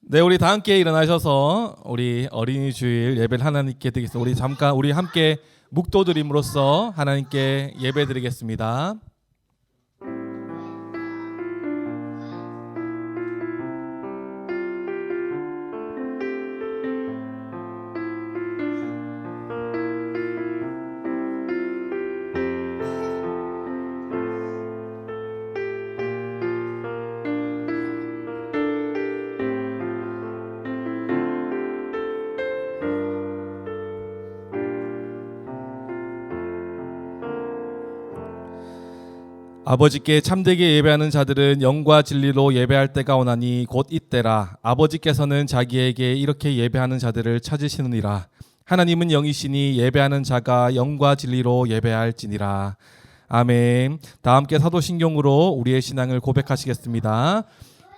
네, 우리 다 함께 일어나셔서 우리 어린이 주일 예배를 하나님께 드리겠습니다. 우리 잠깐 우리 함께 묵도드림으로써 하나님께 예배드리겠습니다. 아버지께 참되게 예배하는 자들은 영과 진리로 예배할 때가 오나니 곧 이때라. 아버지께서는 자기에게 이렇게 예배하는 자들을 찾으시느니라. 하나님은 영이시니 예배하는 자가 영과 진리로 예배할지니라. 아멘. 다 함께 사도신경으로 우리의 신앙을 고백하시겠습니다.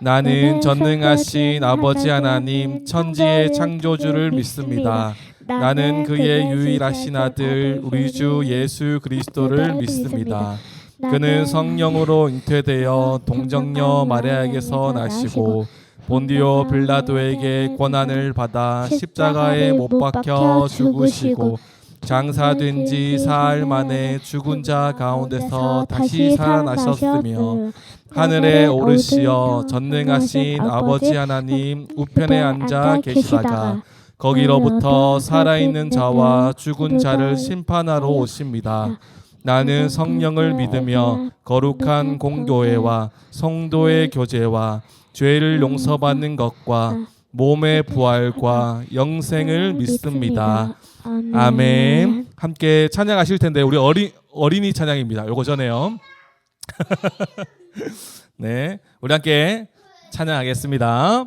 나는 전능하신 아버지 하나님 천지의 창조주를 믿습니다. 나는 그의 유일하신 아들 우리 주 예수 그리스도를 믿습니다. 그는 성령으로 잉태되어 동정녀 마리아에게서 나시고 본디오 빌라도에게 고난을 받아 십자가에 못 박혀 죽으시고 장사된 지 사흘 만에 죽은 자 가운데서 다시 살아나셨으며 하늘에 오르시어 전능하신 아버지 하나님 우편에 앉아 계시다가 거기로부터 살아있는 자와 죽은 자를 심판하러 오십니다. 나는 성령을 믿으며 거룩한 공교회와 성도의 교제와 죄를 용서받는 것과 몸의 부활과 영생을 믿습니다. 아멘. 함께 찬양하실 텐데 우리 어린이 찬양입니다. 요거 전에요. 네, 우리 함께 찬양하겠습니다.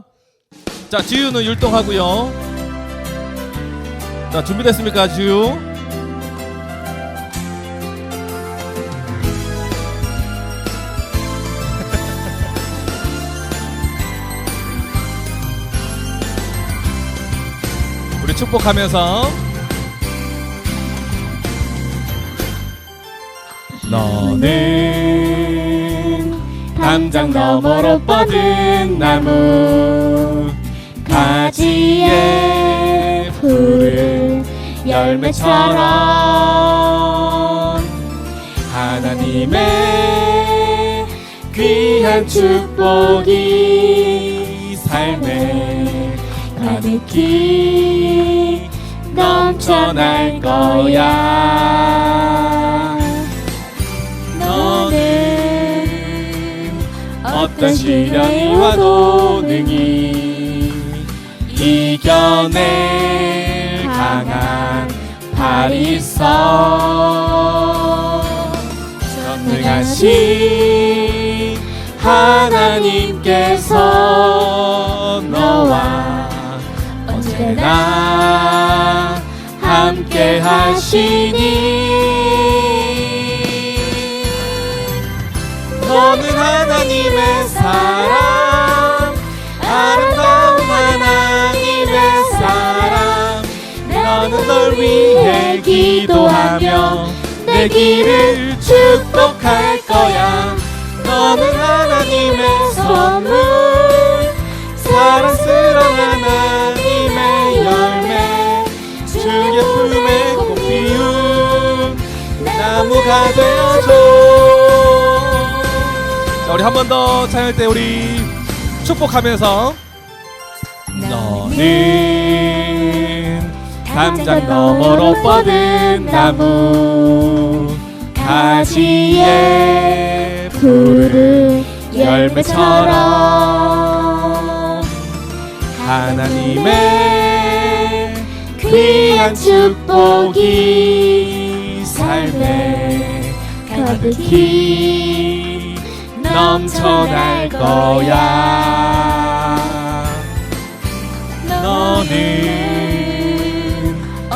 자, 지우는 율동하고요. 자, 준비됐습니까, 지우? 우리 축복하면서 너는 담장 너머로 뻗은 나무 가지에 푸른 열매처럼 하나님의 귀한 축복이 삶에 가득히 넘쳐날 거야. 너는 어떤 시련이 와도 능히 이겨낼 강한 팔이 있어. 전능하신 하나님께서 너와 언제나 함께 하시니 너는 하나님의 사람 아름다운 하나님의 사람 너는 널 위해 기도하며 내 길을 축복할 거야. 너는 하나님의 선물 사랑스러운 하나님의 열매 주의 품에 꼭 피운 나무가 되어줘. 자, 우리 한 번 더 찬양할 때 우리 축복하면서 너는 담장 너머로 뻗은 나무 가지에 푸른 열매처럼 하나님의 귀한 축복이 삶에 가득히 넘쳐날 거야. 너는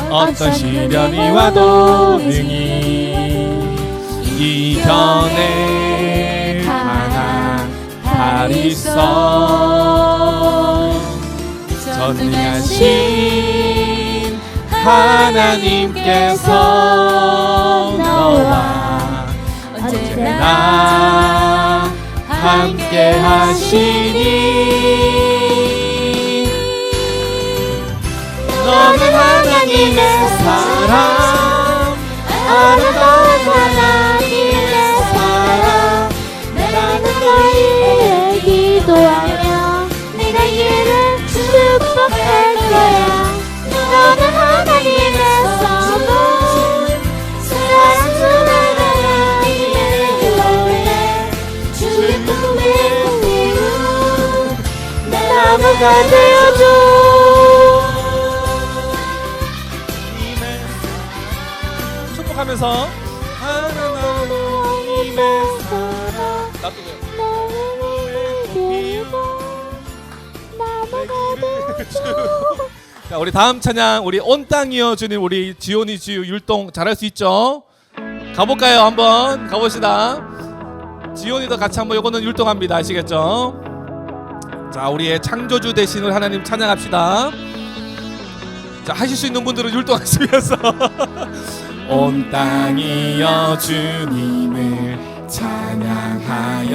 어떤 시련이 와도 능히 이겨낼 강한 팔이 있어. 전능하신 하나님께서 너와 언제나 함께 하시니 하나님의 사랑, 아름다운 하나님의 사랑. 나는 너희를 기도하며 내가 이를 축복할 거야. 너는 하나님의 선물, 사랑스러운 하나님의 원래 주의 품에 공유 나무가 되어줘. 축복하면서 하나님의 사랑. 나도 자, 우리 다음 찬양 우리 온 땅이여 주님 우리 지온이 지유 율동 잘할 수 있죠? 가볼까요? 한번 가봅시다. 지온이도 같이 한번 요거는 율동합니다. 아시겠죠? 자, 우리의 창조주 되시는 하나님 찬양합시다. 자, 하실 수 있는 분들은 율동하시면서 온 땅이여 주님을 찬양하여라.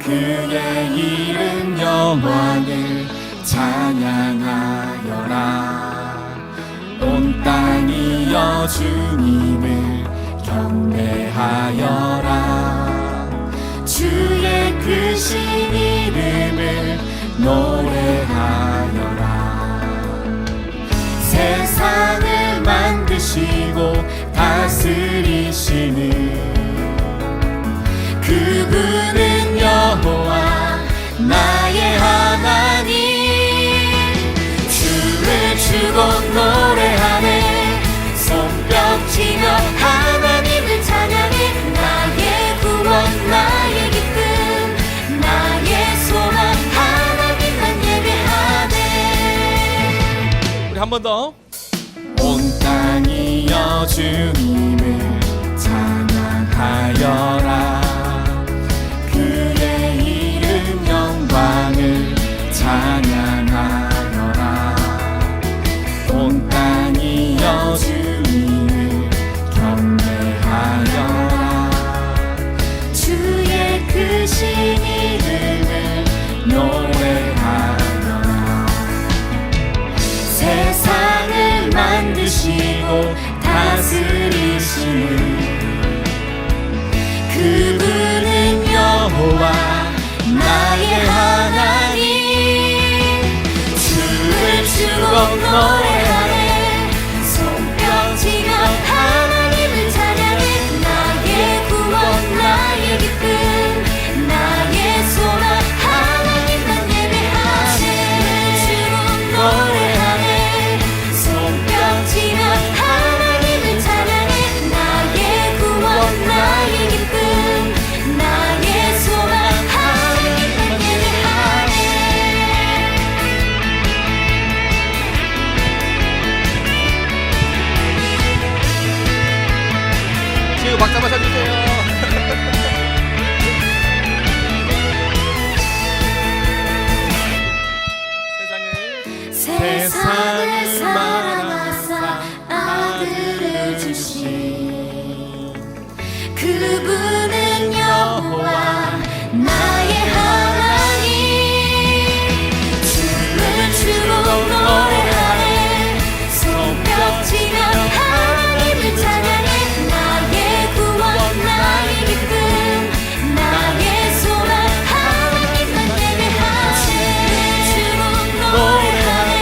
그의 이름 영광을 찬양하여라. 온 땅이여 주님을 경배하여라. 주의 크신 이름을 노래하여라. 세상을 만드시고 다스리시는 그분은 여호와 나의 하나님. 주를 주고 노래하네. 손뼉치며 하나님을 찬양해. 나의 구원 나의 기쁨 나의 소망 하나님만 예배하네. 우리 한 번 더. 온 땅이여 주님을 찬양하여라. 그의 이름 영광을 찬양하여라. 온 땅이여 주님을 경배하여라. 주의 크신 이름을 노래하여라. 세상을 만드시고 다스리시는 그분은 여호와 나의 하나님. 주를 주고 노래하네. 손뼉치며 하나님을 찬양해. 나의 구원 나의 기쁨 나의 소망 하나님만 예배하네. 주를 주고 노래하네. 손뼉치며 하나님을 찬양해. 나의 구원 나의 기쁨 나의 소망 하나님만 예배하네. 지금 박수 한번 쳐주세요. 세상을 사랑하사 아들을 주신 그분은 여호와 나의 하나님. 주를 주고 노래하네. 손뼉치며 하나님을 찬양해. 나의 구원 나의 기쁨 나의 소망 하나님만 예배하네. 주로 노래하네.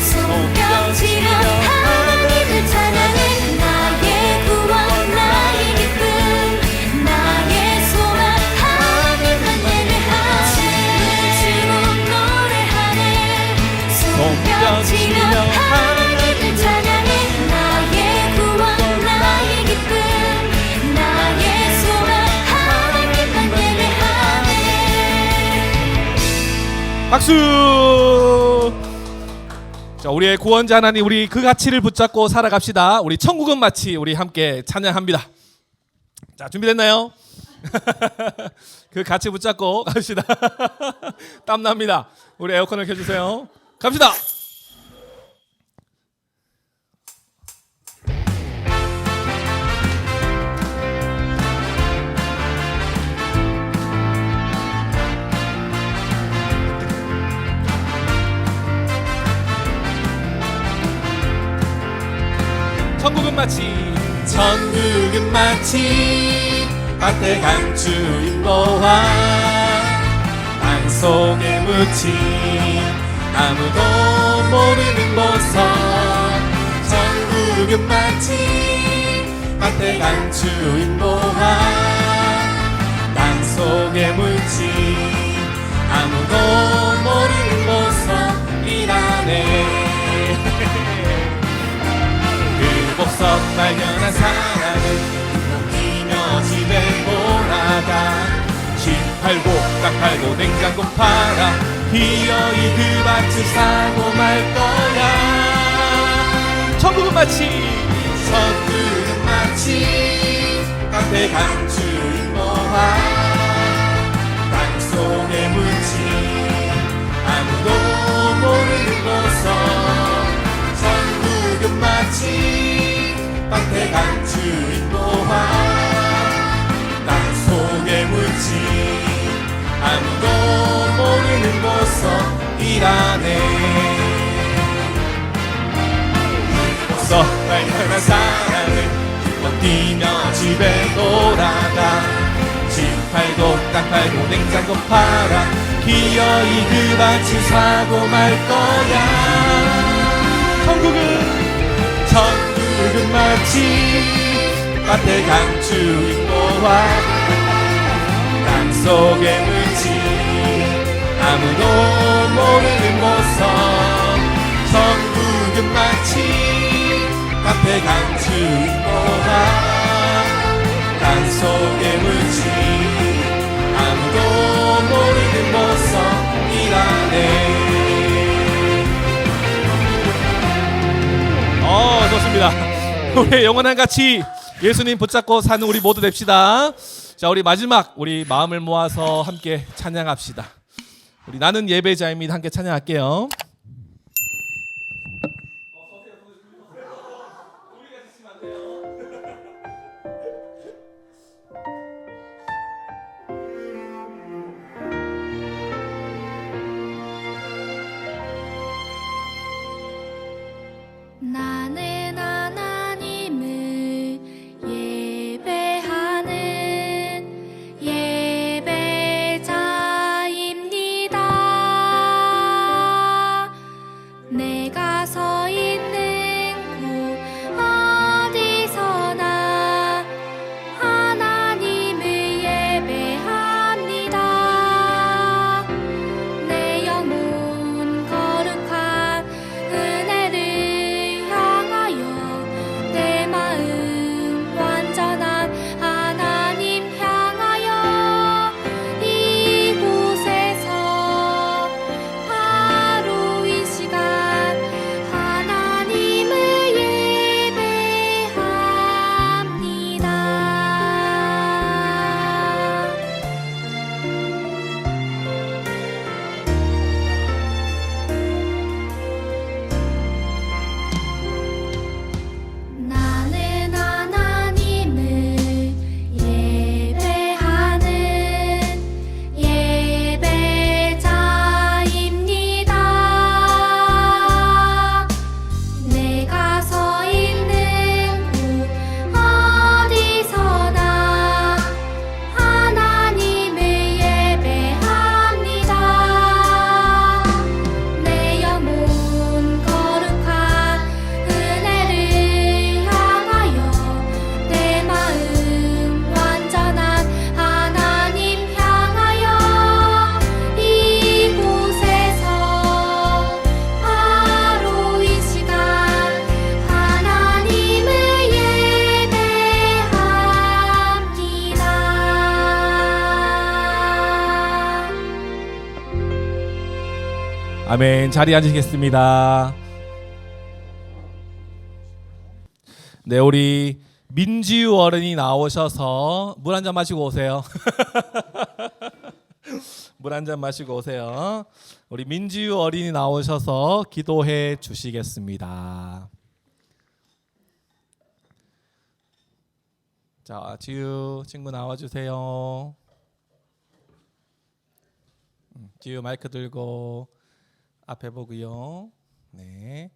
손뼉치며 하나님을 찬양해. 나의 구원 나의 기쁨 나의 소망 하나님만 예배하네. 주로 노래하네. 손뼉치며 하나님을 찬양해. 나의 구원 나의 기쁨 나의 소망 하나님만 예배하네. 박수. 자, 우리의 구원자 하나님 우리 그 가치를 붙잡고 살아갑시다. 우리 천국은 마치 우리 함께 찬양합니다. 자, 준비됐나요? 그 가치 붙잡고 갑시다. 땀납니다. 우리 에어컨을 켜주세요. 갑시다. 천국은 마치 밭에 감추인 보화 땅 속에 묻힌 아무도 모르는 보석 천국은 마치 밭에 감추인 보화 땅 속에 묻힌 아무도 모르는 보석이라네. 그 보석 발견한 사람은 뛰며 집에 돌아가 집 팔고 땅 팔고 냉장고 팔아 기어이 그 밭을 사고 말 거야. 천국은 마치 밭에 감추인 보화 땅 속에 묻힌 아무도 모르는 보석 천국은 마치 밭에 감추인 보화 땅 속에 묻힌 아무도 모르는 보석이라네. 보석 발견한 사람은 뛰며 집에 돌아가 집 팔고 땅 팔고 냉장고 팔아 기어이 그 밭을 사고 말 거야. 천국은 마치 밭에 감추인 보화 땅 속에 묻힌 아무도 모르는 보석 천국은 마치 밭에 감추인 보화 땅 속에 묻힌 아무도 모르는 보석이라네. 좋습니다. 우리 영원한 가치 예수님 붙잡고 사는 우리 모두 됩시다. 자, 우리 마지막 우리 마음을 모아서 함께 찬양합시다. 우리 나는 예배자입니다. 함께 찬양할게요. 나는 하나님을 예배하는 예배자입니다. 내가 서 있는 곳 어디서나 하나님을 예배합니다. 내 영혼 거룩한 은혜를 내 마음 완전한 하나님 향하여 이곳에서 바로 이 시간 하나님을 예배합니다. 나는 하나님을 예배하는 예배자입니다. 내가 서 있는 곳 어디서나 하나님을 예배합니다. 내 영혼 거룩한 은혜를 향하여 내 마음 완전한 하나님 향하여 이곳에서 바로 이 시간 하나님을 예배합니다. 아멘. 자리에 앉으시겠습니다. 네, 우리 민지유 어른이 나오셔서 물 한 잔 마시고 오세요. 물 한 잔 마시고 오세요. 우리 민지유 어린이 나오셔서 기도해 주시겠습니다. 자, 지유 친구 나와주세요. 지유 마이크 들고 앞에 보고요. 네,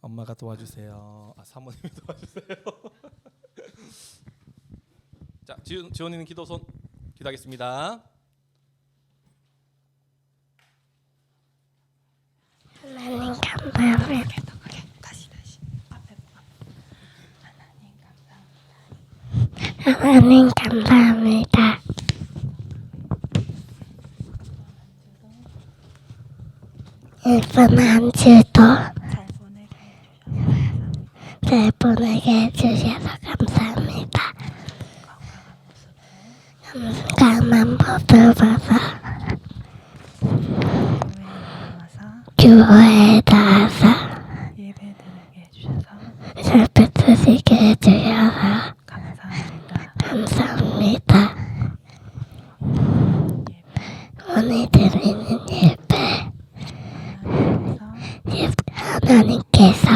엄마가 도와주세요. 사모님이 도와주세요. 자, 지원이는 기도 손 기도하겠습니다. 하나님 감사합니다. 다시 앞에 하나님 감사합니다. 이번 한 주도 잘 보내게 해주셔서 감사합니다. 건강한 모습 봐서 교회에 나와서 예배드리게 해주셔서 설교 드리게 해주셔서 감사합니다. 감사합니다. 오늘 드리는 예배 하나님께서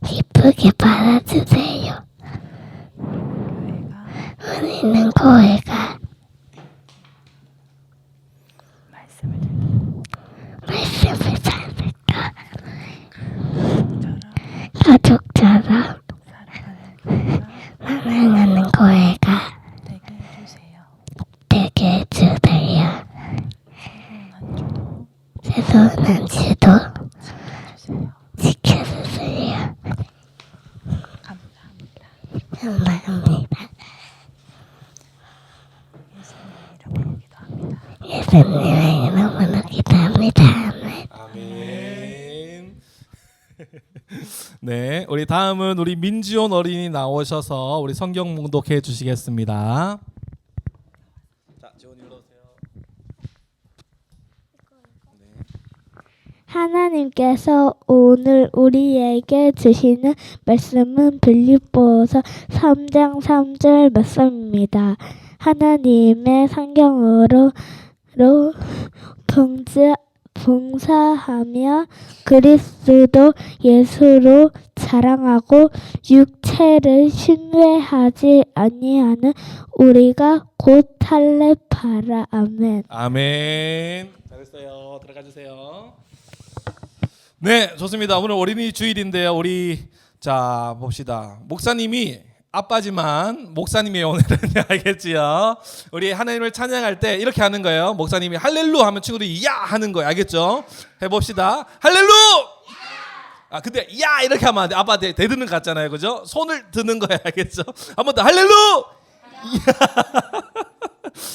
기쁘게 받아주세요. 우리는 교회가 말씀을 잘 듣고 가족처럼 사랑하는 교회가 되게 해주세요. 새로운 한 주도 지켜주세요. 감사합니다. 예수님의 이름으로 기도합니다. 아멘. 아멘. 네, 우리 다음은 우리 민지온 어린이 나오셔서 우리 성경 봉독해 주시겠습니다. 자, 지원이 일어나세요. 하나님께서 오늘 우리에게 주시는 말씀은 빌립보서 3장 3절 말씀입니다. 하나님의 성경으로 봉사하며 그리스도 예수로 자랑하고 육체를 신뢰하지 아니하는 우리가 곧 할례파라. 아멘. 아멘. 잘했어요. 들어가 주세요. 네, 좋습니다. 오늘 어린이 주일인데요. 우리 자 봅시다. 목사님이 아빠지만 목사님이 오늘은 알겠지요. 우리 하나님을 찬양할 때 이렇게 하는 거예요. 목사님이 할렐루 하면 친구들이 야 하는 거예요. 알겠죠? 해봅시다. 할렐루. 근데 야 이렇게 하면 안 돼. 아빠한테 대드는 것 같잖아요. 그죠? 손을 드는 거예요. 알겠죠? 한 번 더 할렐루.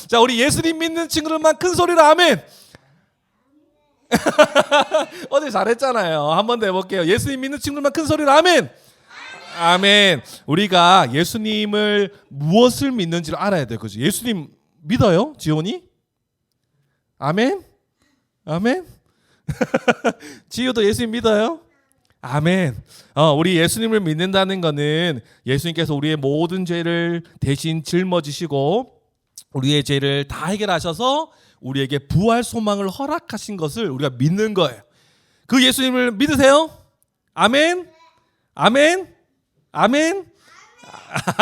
자, 우리 예수님 믿는 친구들만 큰 소리로 아멘. 어제 잘했잖아요. 한 번 더 해볼게요. 예수님 믿는 친구들만 큰 소리로 아멘. 아멘. 우리가 예수님을 무엇을 믿는지를 알아야 돼요. 그죠? 예수님 믿어요? 지온이? 아멘. 아멘. 지효도 예수님 믿어요? 아멘. 우리 예수님을 믿는다는 것은 예수님께서 우리의 모든 죄를 대신 짊어지시고 우리의 죄를 다 해결하셔서 우리에게 부활 소망을 허락하신 것을 우리가 믿는 거예요. 그 예수님을 믿으세요? 아멘. 아멘. 아멘.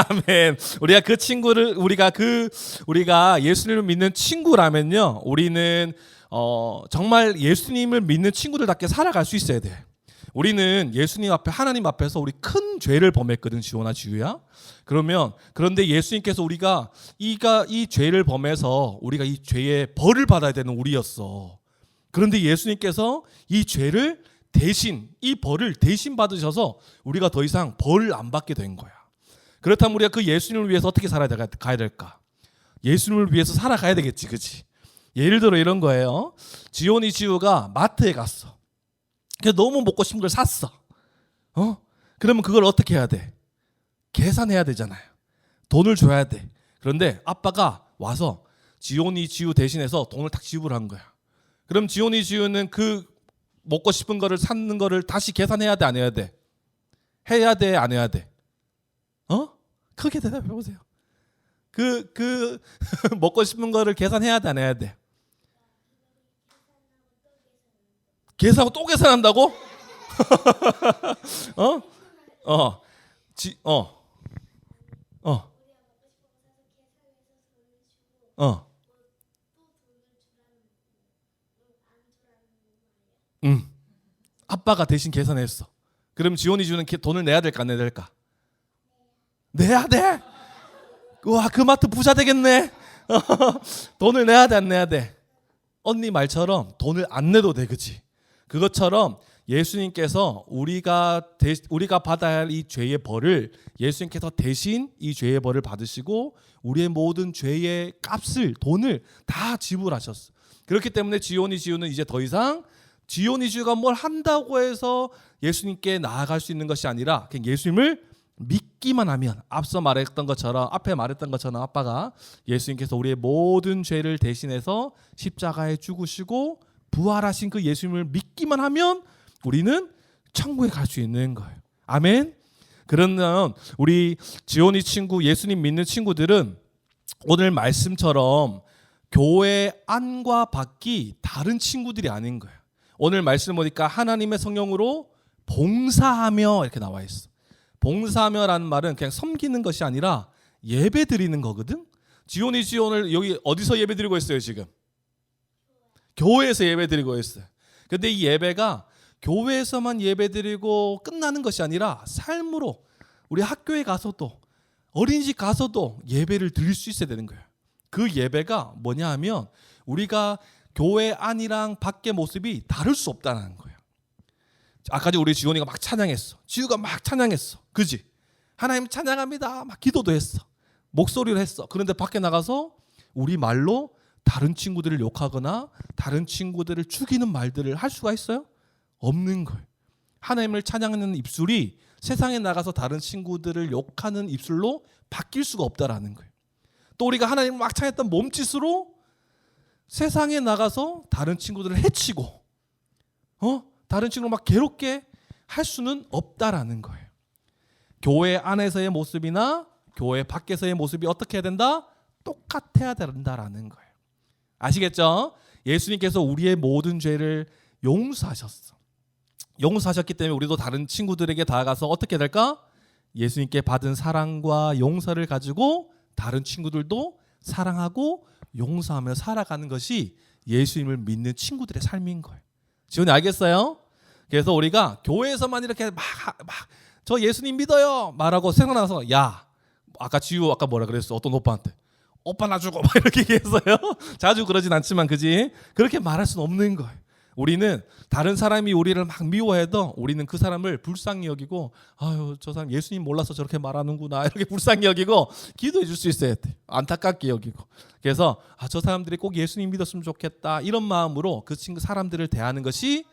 아멘. 우리가 그 친구를 우리가 예수님을 믿는 친구라면요, 우리는 정말 예수님을 믿는 친구들답게 살아갈 수 있어야 돼. 우리는 예수님 앞에 하나님 앞에서 우리 큰 죄를 범했거든, 지원아 지우야. 그런데 예수님께서 우리가 이 죄를 범해서 우리가 이 죄의 벌을 받아야 되는 우리였어. 그런데 예수님께서 이 죄를 대신 이 벌을 대신 받으셔서 우리가 더 이상 벌을 안 받게 된 거야. 그렇다면 우리가 그 예수님을 위해서 어떻게 가야 될까? 예수님을 위해서 살아가야 되겠지, 그렇지? 예를 들어 이런 거예요. 지온이 지우가 마트에 갔어. 그래서 너무 먹고 싶은 걸 샀어. 그러면 그걸 어떻게 해야 돼? 계산해야 되잖아요. 돈을 줘야 돼. 그런데 아빠가 와서 지온이 지우 대신해서 돈을 딱 지불한 거야. 그럼 지온이 지우는 그 먹고 싶은 거를 샀는 거를 다시 계산해야 돼, 안 해야 돼? 해야 돼, 안 해야 돼? 크게 대답해 보세요. 그 먹고 싶은 거를 계산해야 돼, 안 해야 돼? 계산하고 또 계산한다고? 아빠가 대신 계산했어. 그럼 지원이 주는 돈을 내야 될까 안 내야 될까? 내야 돼. 와, 그 마트 부자 되겠네. 돈을 내야 돼 안 내야 돼? 언니 말처럼 돈을 안 내도 돼, 그치? 그것처럼 예수님께서 우리가 받아야 할 이 죄의 벌을 예수님께서 대신 이 죄의 벌을 받으시고 우리의 모든 죄의 값을, 돈을 다 지불하셨어. 그렇기 때문에 지온이 지우는 이제 더 이상 지온이 지우가 뭘 한다고 해서 예수님께 나아갈 수 있는 것이 아니라 그냥 예수님을 믿기만 하면, 앞에 말했던 것처럼 아빠가 예수님께서 우리의 모든 죄를 대신해서 십자가에 죽으시고 부활하신 그 예수님을 믿기만 하면 우리는 천국에 갈 수 있는 거예요. 아멘. 그러면 우리 지온이 친구, 예수님 믿는 친구들은 오늘 말씀처럼 교회 안과 밖이 다른 친구들이 아닌 거예요. 오늘 말씀 보니까 하나님의 성령으로 봉사하며 이렇게 나와 있어. 봉사하며라는 말은 그냥 섬기는 것이 아니라 예배 드리는 거거든. 지온이 오늘 여기 어디서 예배 드리고 있어요 지금? 교회에서 예배 드리고 있어요. 근데 이 예배가 교회에서만 예배 드리고 끝나는 것이 아니라 삶으로 우리 학교에 가서도 어린이집 가서도 예배를 드릴 수 있어야 되는 거예요. 그 예배가 뭐냐 하면 우리가 교회 안이랑 밖의 모습이 다를 수 없다는 거예요. 아까 우리 지원이가 막 찬양했어. 지우가 막 찬양했어. 그지? 하나님 찬양합니다. 막 기도도 했어. 목소리로 했어. 그런데 밖에 나가서 우리 말로 다른 친구들을 욕하거나 다른 친구들을 죽이는 말들을 할 수가 있어요? 없는 거예요. 하나님을 찬양하는 입술이 세상에 나가서 다른 친구들을 욕하는 입술로 바뀔 수가 없다라는 거예요. 또 우리가 하나님을 막 찬양했던 몸짓으로 세상에 나가서 다른 친구들을 해치고 다른 친구를 막 괴롭게 할 수는 없다라는 거예요. 교회 안에서의 모습이나 교회 밖에서의 모습이 어떻게 해야 된다? 똑같아야 된다라는 거예요. 아시겠죠? 예수님께서 우리의 모든 죄를 용서하셨어. 용서하셨기 때문에 우리도 다른 친구들에게 다가가서 어떻게 될까? 예수님께 받은 사랑과 용서를 가지고 다른 친구들도 사랑하고 용서하며 살아가는 것이 예수님을 믿는 친구들의 삶인 거예요. 지원이 알겠어요? 그래서 우리가 교회에서만 이렇게 막 저 예수님 믿어요 말하고 생각나서 야 아까 지우 아까 뭐라 그랬어? 어떤 오빠한테 오빠 나 죽어 막 이렇게 얘기했어요. 자주 그러진 않지만 그지? 그렇게 말할 수는 없는 거예요. 우리는 다른 사람이 우리를 막 미워해도 우리는 그 사람을 불쌍히 여기고 아유 저 사람 예수님 몰라서 저렇게 말하는구나 이렇게 불쌍히 여기고 기도해 줄 수 있어야 돼. 안타깝게 여기고. 그래서 저 사람들이 꼭 예수님 믿었으면 좋겠다 이런 마음으로 그 친구 사람들을 대하는 것이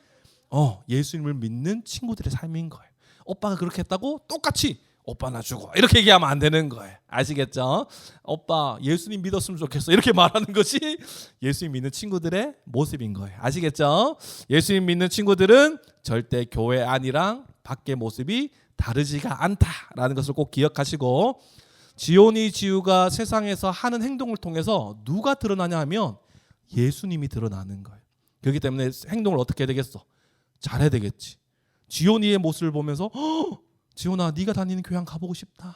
예수님을 믿는 친구들의 삶인 거예요. 오빠가 그렇게 했다고 똑같이 오빠 나 죽어 이렇게 얘기하면 안 되는 거예요. 아시겠죠? 오빠 예수님 믿었으면 좋겠어 이렇게 말하는 것이 예수님 믿는 친구들의 모습인 거예요. 아시겠죠? 예수님 믿는 친구들은 절대 교회 안이랑 밖의 모습이 다르지가 않다라는 것을 꼭 기억하시고, 지온이 지우가 세상에서 하는 행동을 통해서 누가 드러나냐 하면 예수님이 드러나는 거예요. 그렇기 때문에 행동을 어떻게 해야 되겠어? 잘해야 되겠지. 지온이의 모습을 보면서 지온아 네가 다니는 교회 가보고 싶다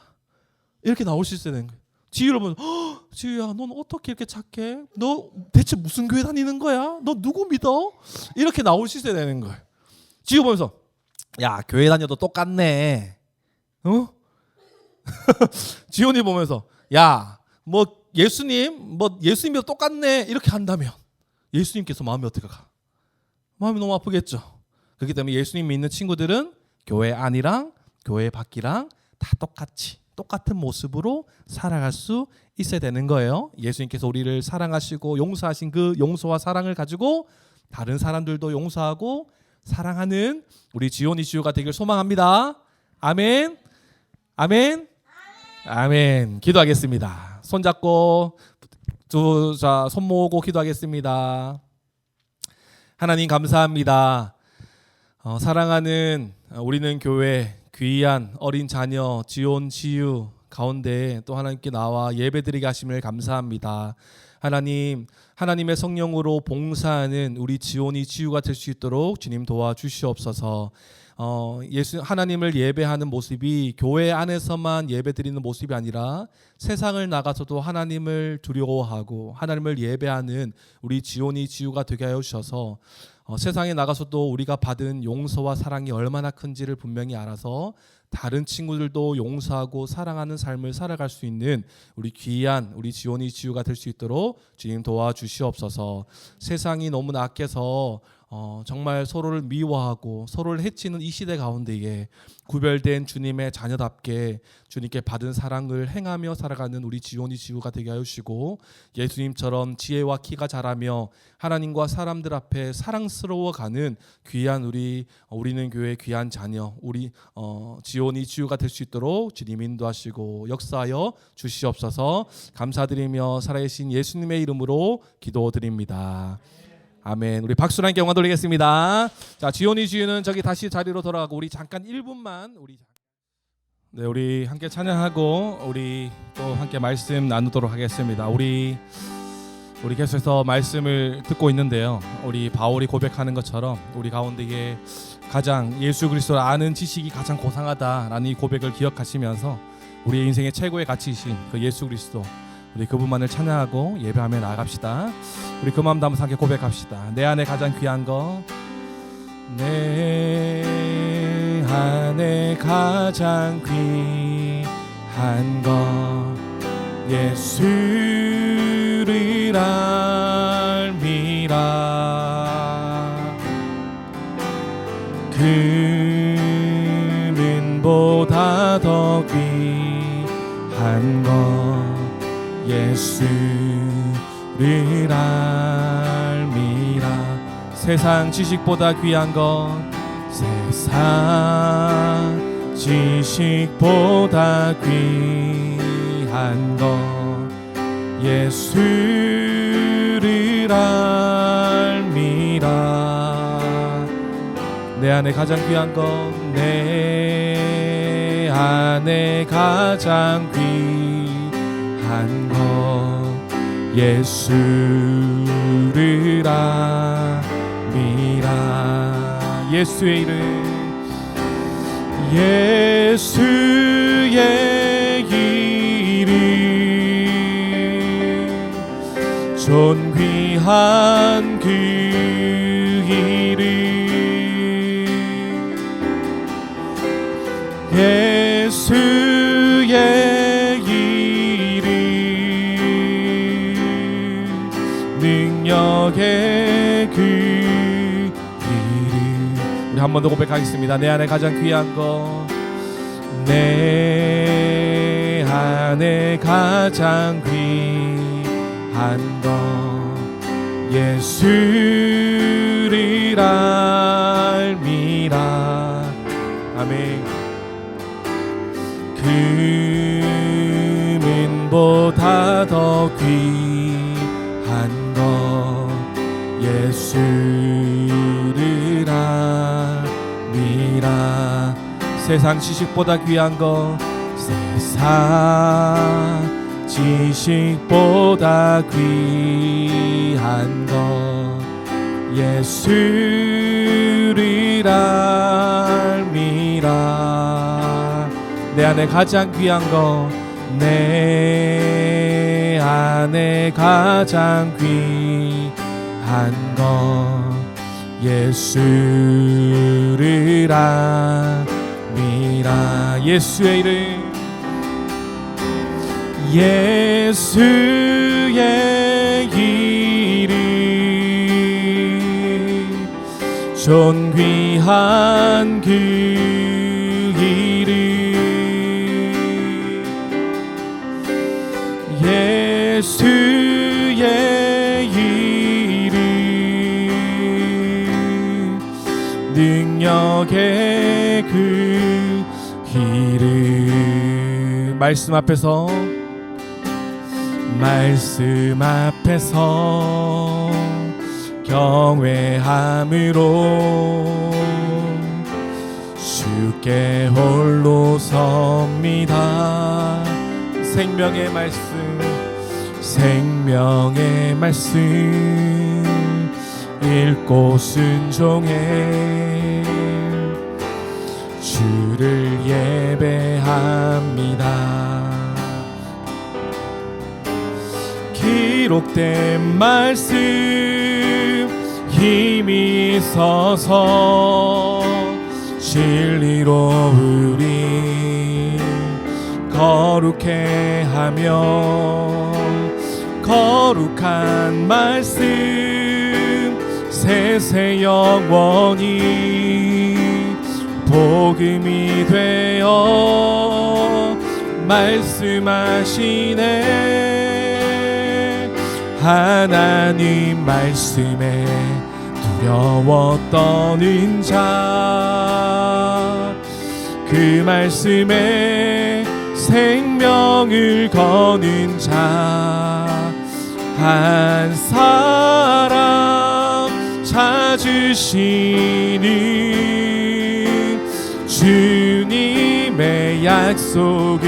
이렇게 나올 수 있어야 되는 거예요. 지우를 보면서 지우야 넌 어떻게 이렇게 착해? 너 대체 무슨 교회 다니는 거야? 너 누구 믿어? 이렇게 나올 수 있어야 되는 거예요. 지우 보면서 야 교회 다녀도 똑같네. 지온이 보면서 야 뭐 예수님도 똑같네 이렇게 한다면 예수님께서 마음이 어떻게 가? 마음이 너무 아프겠죠. 그렇기 때문에 예수님 믿는 친구들은 교회 안이랑 교회 밖이랑 다 똑같은 모습으로 살아갈 수 있어야 되는 거예요. 예수님께서 우리를 사랑하시고 용서하신 그 용서와 사랑을 가지고 다른 사람들도 용서하고 사랑하는 우리 지온이 지우가 되길 소망합니다. 아멘. 아멘. 아멘. 기도하겠습니다. 손잡고 손 모으고 기도하겠습니다. 하나님 감사합니다. 사랑하는 우리는 교회 귀한 어린 자녀 지온 지유 가운데 또 하나님께 나와 예배드리게 하심을 감사합니다. 하나님의 성령으로 봉사하는 우리 지온이 지유가 될 수 있도록 주님 도와주시옵소서. 하나님을 예배하는 모습이 교회 안에서만 예배드리는 모습이 아니라 세상을 나가서도 하나님을 두려워하고 하나님을 예배하는 우리 지온이 지유가 되게 하여 주셔서 세상에 나가서도 우리가 받은 용서와 사랑이 얼마나 큰지를 분명히 알아서 다른 친구들도 용서하고 사랑하는 삶을 살아갈 수 있는 우리 귀한 우리 지온이 지우가 될 수 있도록 주님 도와주시옵소서. 세상이 너무나 악해서 정말 서로를 미워하고 서로를 해치는 이 시대 가운데에 구별된 주님의 자녀답게 주님께 받은 사랑을 행하며 살아가는 우리 지온이 지우가 되게 하시고 예수님처럼 지혜와 키가 자라며 하나님과 사람들 앞에 사랑스러워가는 귀한 우리는 교회 귀한 자녀 우리 지온이 지우가 될 수 있도록 주님 인도하시고 역사하여 주시옵소서. 감사드리며 살아계신 예수님의 이름으로 기도드립니다. 아멘. 우리 박수로 함께 영광 돌리겠습니다. 자, 지온이 지우는 저기 다시 자리로 돌아가고 우리 잠깐 1분만 우리 함께 찬양하고 우리 또 함께 말씀 나누도록 하겠습니다. 우리 계속해서 말씀을 듣고 있는데요. 우리 바울이 고백하는 것처럼 우리 가운데에 가장 예수 그리스도를 아는 지식이 가장 고상하다라는 이 고백을 기억하시면서 우리의 인생의 최고의 가치이신 그 예수 그리스도 우리 그분만을 찬양하고 예배하며 나아갑시다. 우리 그 마음 담아서 함께 고백합시다. 내 안에 가장 귀한 거, 내 안에 가장 귀한 거 예수를 알미라. 그는보다 더 귀한 거 예수를 알미라. 세상 지식보다 귀한 것, 세상 지식보다 귀한 것 예수를 알미라. 내 안에 가장 귀한 것, 내 안에 가장 귀한 것 예수를 알미라. 예수의 이름, 예수의 이름, 존귀한 그 이름, 예수의 이름, 능력의 그 이름. 우리 한 번 더 고백하겠습니다. 내 안에 가장 귀한 것, 내 안에 가장 귀한 것 예수를 알미라. 아멘. 금은보다 더 귀한 것 예수를 알미라. 세상 지식보다 귀한 것, 세상 지식보다 귀한 것 예수를 알미라. 내 안에 가장 귀한 것, 내 안에 가장 귀한 것 예수를 알미라. 예수의 이름, 예수의 이름, 존귀한 그 이름, 예수의 이름, 능력의 그 이름. 말씀 앞에서 경외함으로 주께 홀로 섭니다. 생명의 말씀 읽고 순종해 주를 예배합니다. 기록된 말씀 힘이 있어서 진리로 우리 거룩해 하며 거룩한 말씀 세세 영원히 복음이 되어 말씀하시네. 하나님 말씀에 두려워 떠는 자, 그 말씀에 생명을 거는 자 한 사람 찾으시니 주님의 약속을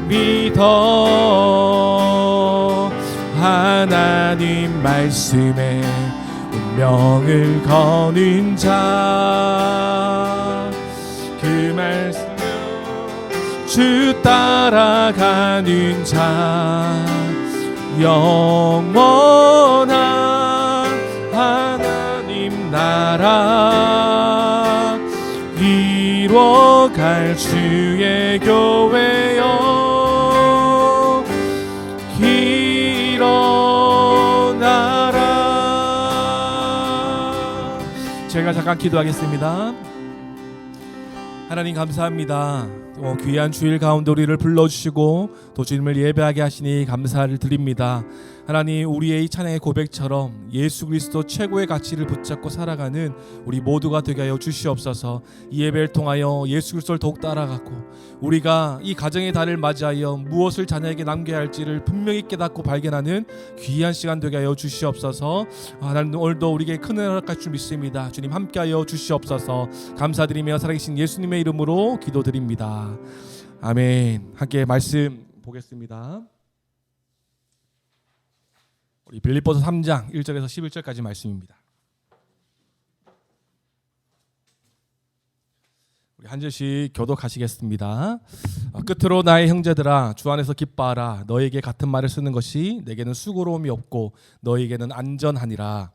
믿어 하나님 말씀에 운명을 거는 자, 그 말씀 주 따라가는 자 영원한 하나님 나라 이뤄갈 주의 교회여 일어나라. 제가 잠깐 기도하겠습니다. 하나님 감사합니다. 귀한 주일 가운데 우리를 불러주시고 또 주님을 예배하게 하시니 감사를 드립니다. 하나님, 우리의 이 찬양의 고백처럼 예수 그리스도 최고의 가치를 붙잡고 살아가는 우리 모두가 되게 하여 주시옵소서. 이 예배를 통하여 예수 그리스도를 더욱 따라가고 우리가 이 가정의 달을 맞이하여 무엇을 자녀에게 남겨야 할지를 분명히 깨닫고 발견하는 귀한 시간 되게 하여 주시옵소서. 하나님, 오늘도 우리에게 큰 은혜를 허락할 줄 믿습니다. 주님 함께하여 주시옵소서. 감사드리며 살아계신 예수님의 이름으로 기도드립니다. 아멘. 함께 말씀 보겠습니다. 우리 빌립보서 3장 1절에서 11절까지 말씀입니다. 우리 한 절씩 교독하시겠습니다. 끝으로 나의 형제들아 주 안에서 기뻐하라. 너에게 같은 말을 쓰는 것이 내게는 수고로움이 없고 너에게는 안전하니라.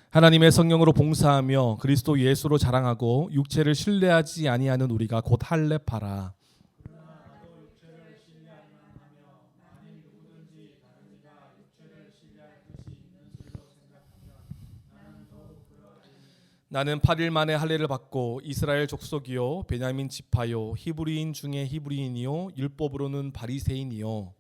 하나님의 성령으로 봉사하며 그리스도 예수로 자랑하고 육체를 신뢰하지 아니하는 우리가 곧 할례파라. 나는 8일 만에 할례를 받고 이스라엘 족속이요 베냐민 지파요 히브리인 중에 히브리인이요 율법으로는 바리새인이요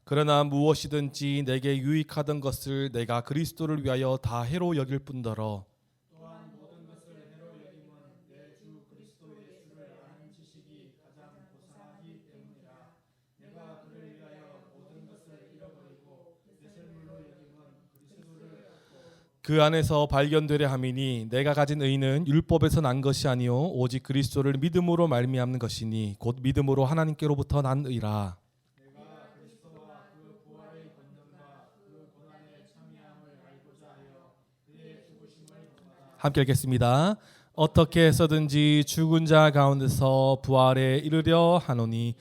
그러나 무엇이든지 내게 유익하던 것을 내가 그리스도를 위하여 다 해로 여길 뿐더러 그 안에서 발견되려 함이니 내가 가진 의는 율법에서 난 것이 아니요 오직 그리스도를 믿음으로 말미암는 것이니 곧 믿음으로 하나님께로부터 난 의라. 함께 읽겠습니다. 어떻게 해서든지 죽은 자 가운데서 부활에 이르려 하노니.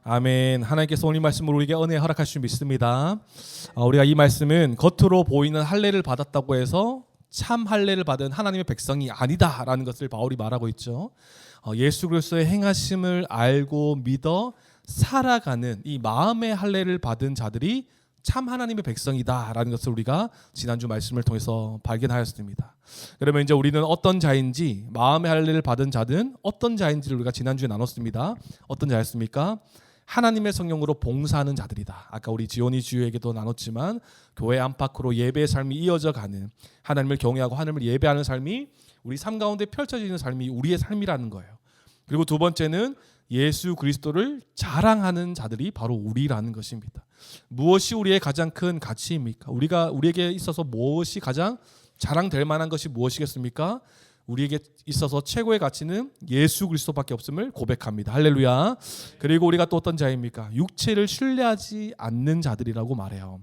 아멘. 하나님께서 오늘 말씀으로 우리에게 은혜 허락하실 줄 믿습니다. 우리가 이 말씀은 겉으로 보이는 할례를 받았다고 해서 참 할례를 받은 하나님의 백성이 아니다라는 것을 바울이 말하고 있죠. 예수 그리스도의 행하심을 알고 믿어 살아가는 이 마음의 할례를 받은 자들이 참 하나님의 백성이다라는 것을 우리가 지난주 말씀을 통해서 발견하였습니다. 그러면 이제 우리는 어떤 자인지, 마음의 할례를 받은 자든 어떤 자인지를 우리가 지난주에 나눴습니다. 어떤 자였습니까? 하나님의 성령으로 봉사하는 자들이다. 아까 우리 지온이 주에게도 나눴지만 교회 안팎으로 예배의 삶이 이어져 가는, 하나님을 경외하고 하나님을 예배하는 삶이 우리 삶 가운데 펼쳐지는 삶이 우리의 삶이라는 거예요. 그리고 두 번째는 예수 그리스도를 자랑하는 자들이 바로 우리라는 것입니다. 무엇이 우리의 가장 큰 가치입니까? 우리에게 있어서 무엇이 가장 자랑될 만한 것이 무엇이겠습니까? 우리에게 있어서 최고의 가치는 예수 그리스도밖에 없음을 고백합니다. 할렐루야. 그리고 우리가 또 어떤 자입니까? 육체를 신뢰하지 않는 자들이라고 말해요.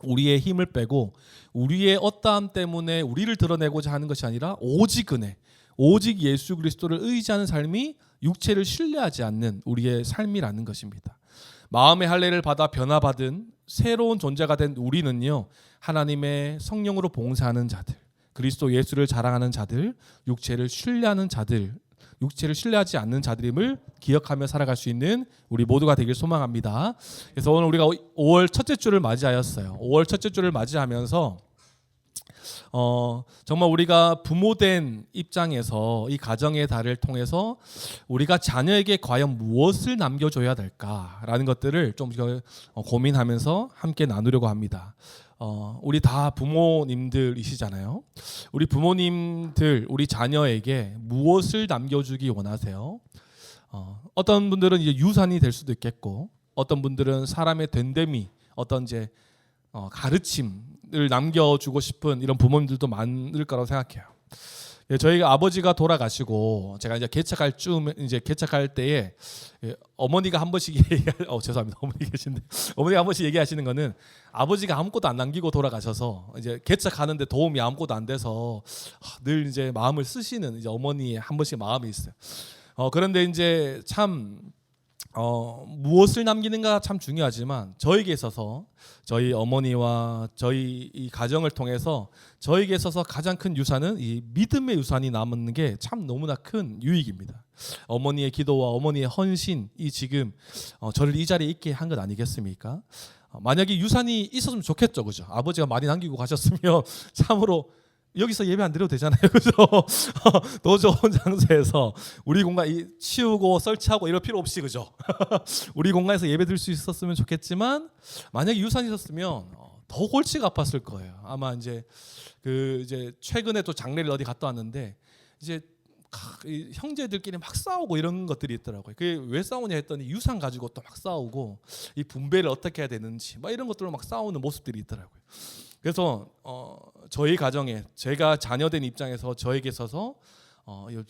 우리의 힘을 빼고 우리의 어떠함 때문에 우리를 드러내고자 하는 것이 아니라 오직 은혜, 오직 예수 그리스도를 의지하는 삶이 육체를 신뢰하지 않는 우리의 삶이라는 것입니다. 마음의 할례를 받아 변화받은 새로운 존재가 된 우리는요, 하나님의 성령으로 봉사하는 자들, 그리스도 예수를 자랑하는 자들, 육체를 신뢰하는 자들, 육체를 신뢰하지 않는 자들임을 기억하며 살아갈 수 있는 우리 모두가 되길 소망합니다. 그래서 오늘 우리가 5월 첫째 주를 맞이하였어요. 5월 첫째 주를 맞이하면서 정말 우리가 부모된 입장에서 이 가정의 달을 통해서 우리가 자녀에게 과연 무엇을 남겨줘야 될까라는 것들을 좀 고민하면서 함께 나누려고 합니다. 우리 다 부모님들이시잖아요. 우리 부모님들, 우리 자녀에게 무엇을 남겨주기 원하세요? 어떤 분들은 이제 유산이 될 수도 있겠고, 어떤 분들은 사람의 된됨이, 어떤 이제 가르침을 남겨주고 싶은 이런 부모님들도 많을 거라고 생각해요. 예, 저희 아버지가 돌아가시고 제가 이제 개척할 때에 어머니가 한 번씩 죄송합니다. 어머니 계신데 어머니가 한 번씩 얘기하시는 거는 아버지가 아무것도 안 남기고 돌아가셔서 이제 개척하는데 도움이 아무것도 안 돼서 늘 이제 마음을 쓰시는 이제 어머니의 한 번씩 마음이 있어요. 그런데 이제 참 무엇을 남기는가 참 중요하지만 저에게 있어서 저희 어머니와 저희 이 가정을 통해서 저에게 있어서 가장 큰 유산은 이 믿음의 유산이 남는 게 참 너무나 큰 유익입니다. 어머니의 기도와 어머니의 헌신이 지금 저를 이 자리에 있게 한 것 아니겠습니까? 만약에 유산이 있었으면 좋겠죠, 그죠? 아버지가 많이 남기고 가셨으면 참으로 여기서 예배 안 드려도 되잖아요, 그죠? 더 좋은 장소에서 우리 공간 치우고 설치하고 이럴 필요 없이, 그죠? 우리 공간에서 예배 드릴 수 있었으면 좋겠지만 만약에 유산이 있었으면 더 골치가 아팠을 거예요. 아마 이제 이제 최근에 또 장례를 어디 갔다 왔는데 이제 형제들끼리 막 싸우고 이런 것들이 있더라고요. 그게 왜 싸우냐 했더니 유산 가지고 또 막 싸우고 이 분배를 어떻게 해야 되는지 막 이런 것들로 막 싸우는 모습들이 있더라고요. 그래서 저희 가정에 제가 자녀된 입장에서 저에게 있어서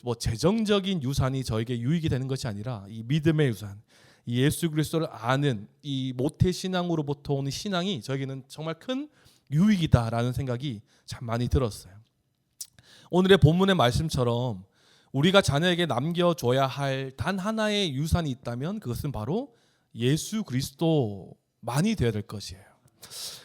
뭐 재정적인 유산이 저에게 유익이 되는 것이 아니라 이 믿음의 유산, 이 예수 그리스도를 아는 이 모태 신앙으로부터 오는 신앙이 저에게는 정말 큰 유익이다라는 생각이 참 많이 들었어요. 오늘의 본문의 말씀처럼 우리가 자녀에게 남겨줘야 할 단 하나의 유산이 있다면 그것은 바로 예수 그리스도만이 되어야 될 것이에요.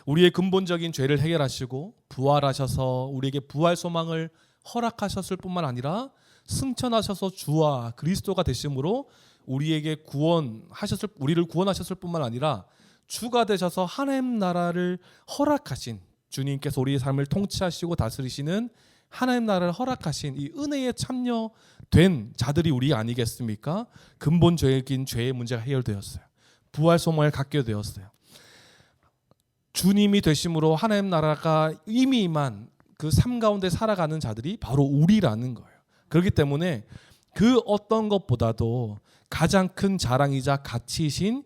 우리의 근본적인 죄를 해결하시고 부활하셔서 우리에게 부활 소망을 허락하셨을 뿐만 아니라 승천하셔서 주와 그리스도가 되심으로 우리를 구원하셨을 뿐만 아니라 주가 되셔서 하나님 나라를 허락하신 주님께서 우리의 삶을 통치하시고 다스리시는 하나님 나라를 허락하신 이 은혜에 참여된 자들이 우리 아니겠습니까? 근본적인 죄의 문제가 해결되었어요. 부활 소망을 갖게 되었어요. 주님이 되심으로 하나님 나라가 이미 임한 그 삶 가운데 살아가는 자들이 바로 우리라는 거예요. 그렇기 때문에 그 어떤 것보다도 가장 큰 자랑이자 가치이신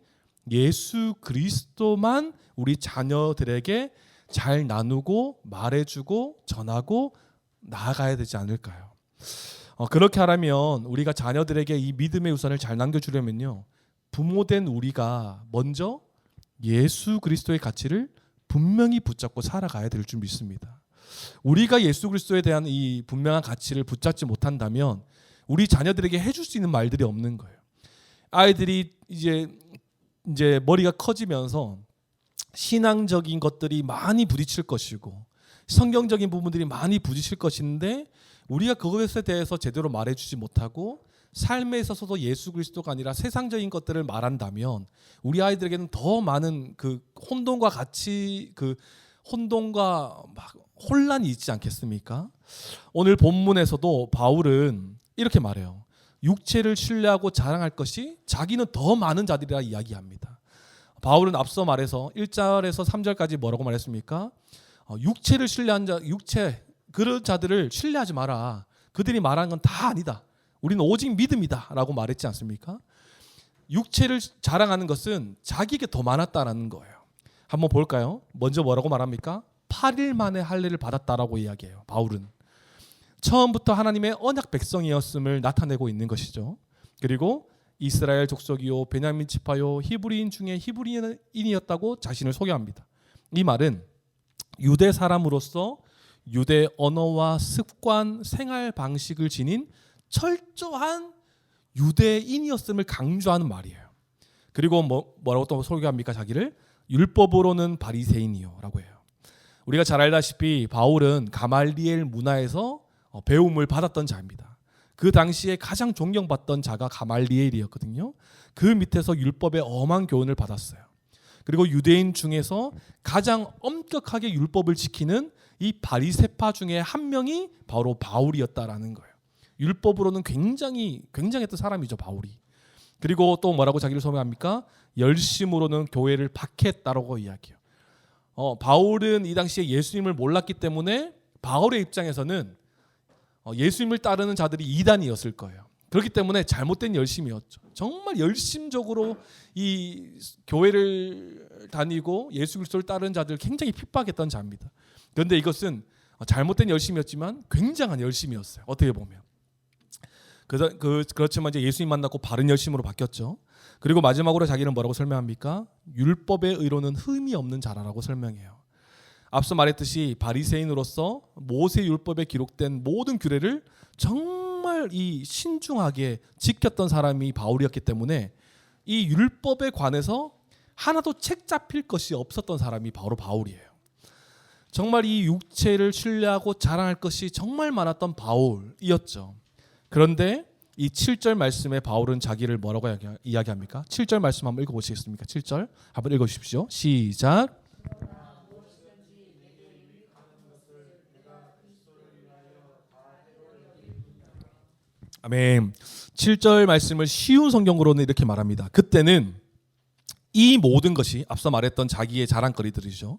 예수 그리스도만 우리 자녀들에게 잘 나누고 말해주고 전하고 나아가야 되지 않을까요? 그렇게 하려면 우리가 자녀들에게 이 믿음의 유산을 잘 남겨주려면요, 부모된 우리가 먼저 예수 그리스도의 가치를 분명히 붙잡고 살아가야 될 줄 믿습니다. 우리가 예수 그리스도에 대한 이 분명한 가치를 붙잡지 못한다면 우리 자녀들에게 해줄 수 있는 말들이 없는 거예요. 아이들이 이제 머리가 커지면서 신앙적인 것들이 많이 부딪힐 것이고 성경적인 부분들이 많이 부딪힐 것인데 우리가 그것에 대해서 제대로 말해주지 못하고 삶에 있어서도 예수 그리스도가 아니라 세상적인 것들을 말한다면 우리 아이들에게는 더 많은 그 혼돈과 막 혼란이 있지 않겠습니까? 오늘 본문에서도 바울은 이렇게 말해요. 육체를 신뢰하고 자랑할 것이 자기는 더 많은 자들이라 이야기합니다. 바울은 앞서 말해서 1절에서 3절까지 뭐라고 말했습니까? 육체를 신뢰한 그런 자들을 신뢰하지 마라. 그들이 말하는 건 다 아니다. 우리는 오직 믿음이다 라고 말했지 않습니까? 육체를 자랑하는 것은 자기에게 더 많았다라는 거예요. 한번 볼까요? 먼저 뭐라고 말합니까? 8일 만에 할례를 받았다라고 이야기해요. 바울은 처음부터 하나님의 언약 백성이었음을 나타내고 있는 것이죠. 그리고 이스라엘 족속이요 베냐민 지파요 히브리인 중에 히브리인이었다고 자신을 소개합니다. 이 말은 유대 사람으로서 유대 언어와 습관, 생활 방식을 지닌 철저한 유대인이었음을 강조하는 말이에요. 그리고 뭐라고 또 소개합니까? 자기를 율법으로는 바리새인이요라고 해요. 우리가 잘 알다시피 바울은 가말리엘 문화에서 배움을 받았던 자입니다. 그 당시에 가장 존경받던 자가 가말리엘이었거든요. 그 밑에서 율법의 엄한 교훈을 받았어요. 그리고 유대인 중에서 가장 엄격하게 율법을 지키는 이 바리새파 중에 한 명이 바로 바울이었다라는 거예요. 율법으로는 굉장했던 사람이죠, 바울이. 그리고 또 뭐라고 자기를 소개합니까? 열심으로는 교회를 박해했다라고 이야기해요. 바울은 이 당시에 예수님을 몰랐기 때문에 바울의 입장에서는 예수님을 따르는 자들이 이단이었을 거예요. 그렇기 때문에 잘못된 열심이었죠. 정말 열심적으로 이 교회를 다니고 예수 그리스도를 따르는 자들을 굉장히 핍박했던 자입니다. 그런데 이것은 잘못된 열심이었지만 굉장한 열심이었어요. 어떻게 보면. 그렇지만 이제 예수님 만났고 바른 열심으로 바뀌었죠. 그리고 마지막으로 자기는 뭐라고 설명합니까? 율법의 의로는 흠이 없는 자라라고 설명해요. 앞서 말했듯이 바리새인으로서 모세 율법에 기록된 모든 규례를 정말 이 신중하게 지켰던 사람이 바울이었기 때문에 이 율법에 관해서 하나도 책 잡힐 것이 없었던 사람이 바로 바울이에요. 정말 이 육체를 신뢰하고 자랑할 것이 정말 많았던 바울이었죠. 그런데 이 7절 말씀에 바울은 자기를 뭐라고 이야기합니까? 7절 말씀 한번 읽어보시겠습니까? 7절 한번 읽어주십시오. 시작. 아멘. 7절 말씀을 쉬운 성경으로는 이렇게 말합니다. 그때는 이 모든 것이 앞서 말했던 자기의 자랑거리들이죠.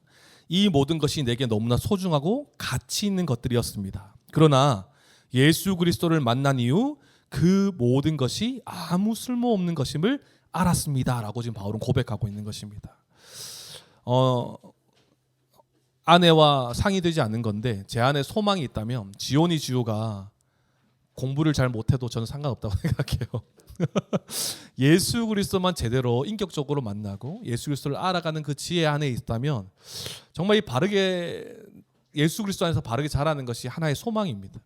이 모든 것이 내게 너무나 소중하고 가치 있는 것들이었습니다. 그러나 예수 그리스도를 만난 이후 그 모든 것이 아무 쓸모없는 것임을 알았습니다. 라고 지금 바울은 고백하고 있는 것입니다. 아내와 상의되지 않는 건데 제 안에 소망이 있다면 지온이 지우가 공부를 잘 못해도 저는 상관없다고 생각해요. 예수 그리스도만 제대로 인격적으로 만나고 예수 그리스도를 알아가는 그 지혜 안에 있다면 정말 이 바르게 예수 그리스도 안에서 바르게 자라는 것이 하나의 소망입니다.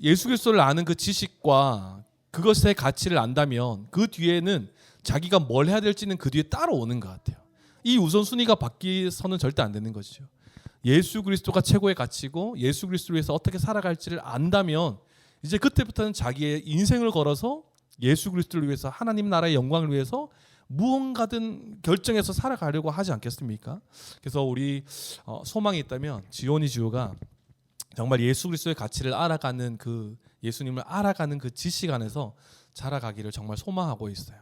예수 그리스도를 아는 그 지식과 그것의 가치를 안다면 그 뒤에는 자기가 뭘 해야 될지는 그 뒤에 따라오는 것 같아요. 이 우선순위가 바뀌어서는 절대 안 되는 것이죠. 예수 그리스도가 최고의 가치고 예수 그리스도를 위해서 어떻게 살아갈지를 안다면 이제 그때부터는 자기의 인생을 걸어서 예수 그리스도를 위해서 하나님 나라의 영광을 위해서 무언가든 결정해서 살아가려고 하지 않겠습니까? 그래서 우리 소망이 있다면 지온이 지오가 정말 예수 그리스도의 가치를 알아가는 그 예수님을 알아가는 그 지식 안에서 자라가기를 정말 소망하고 있어요.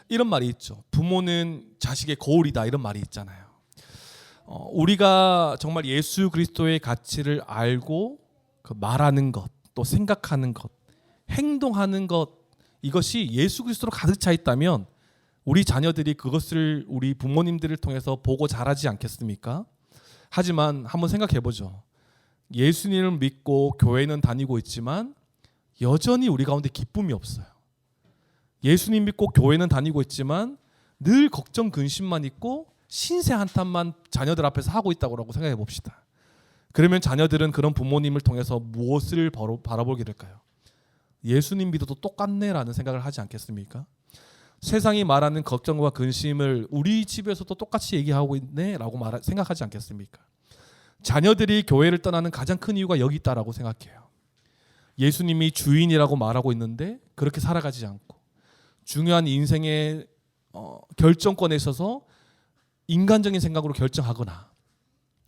이런 말이 있죠. 부모는 자식의 거울이다 이런 말이 있잖아요. 우리가 정말 예수 그리스도의 가치를 알고 그 말하는 것, 또 생각하는 것, 행동하는 것 이것이 예수 그리스도로 가득 차 있다면 우리 자녀들이 그것을 우리 부모님들을 통해서 보고 자라지 않겠습니까? 하지만 한번 생각해 보죠. 예수님을 믿고 교회는 다니고 있지만 여전히 우리 가운데 기쁨이 없어요. 예수님 믿고 교회는 다니고 있지만 늘 걱정 근심만 있고 신세 한탄만 자녀들 앞에서 하고 있다고 생각해 봅시다. 그러면 자녀들은 그런 부모님을 통해서 무엇을 바라보게 될까요? 예수님 믿어도 똑같네라는 생각을 하지 않겠습니까? 세상이 말하는 걱정과 근심을 우리 집에서도 똑같이 얘기하고 있네라고 생각하지 않겠습니까? 자녀들이 교회를 떠나는 가장 큰 이유가 여기 있다라고 생각해요. 예수님이 주인이라고 말하고 있는데 그렇게 살아가지 않고 중요한 인생의 결정권에 있어서 인간적인 생각으로 결정하거나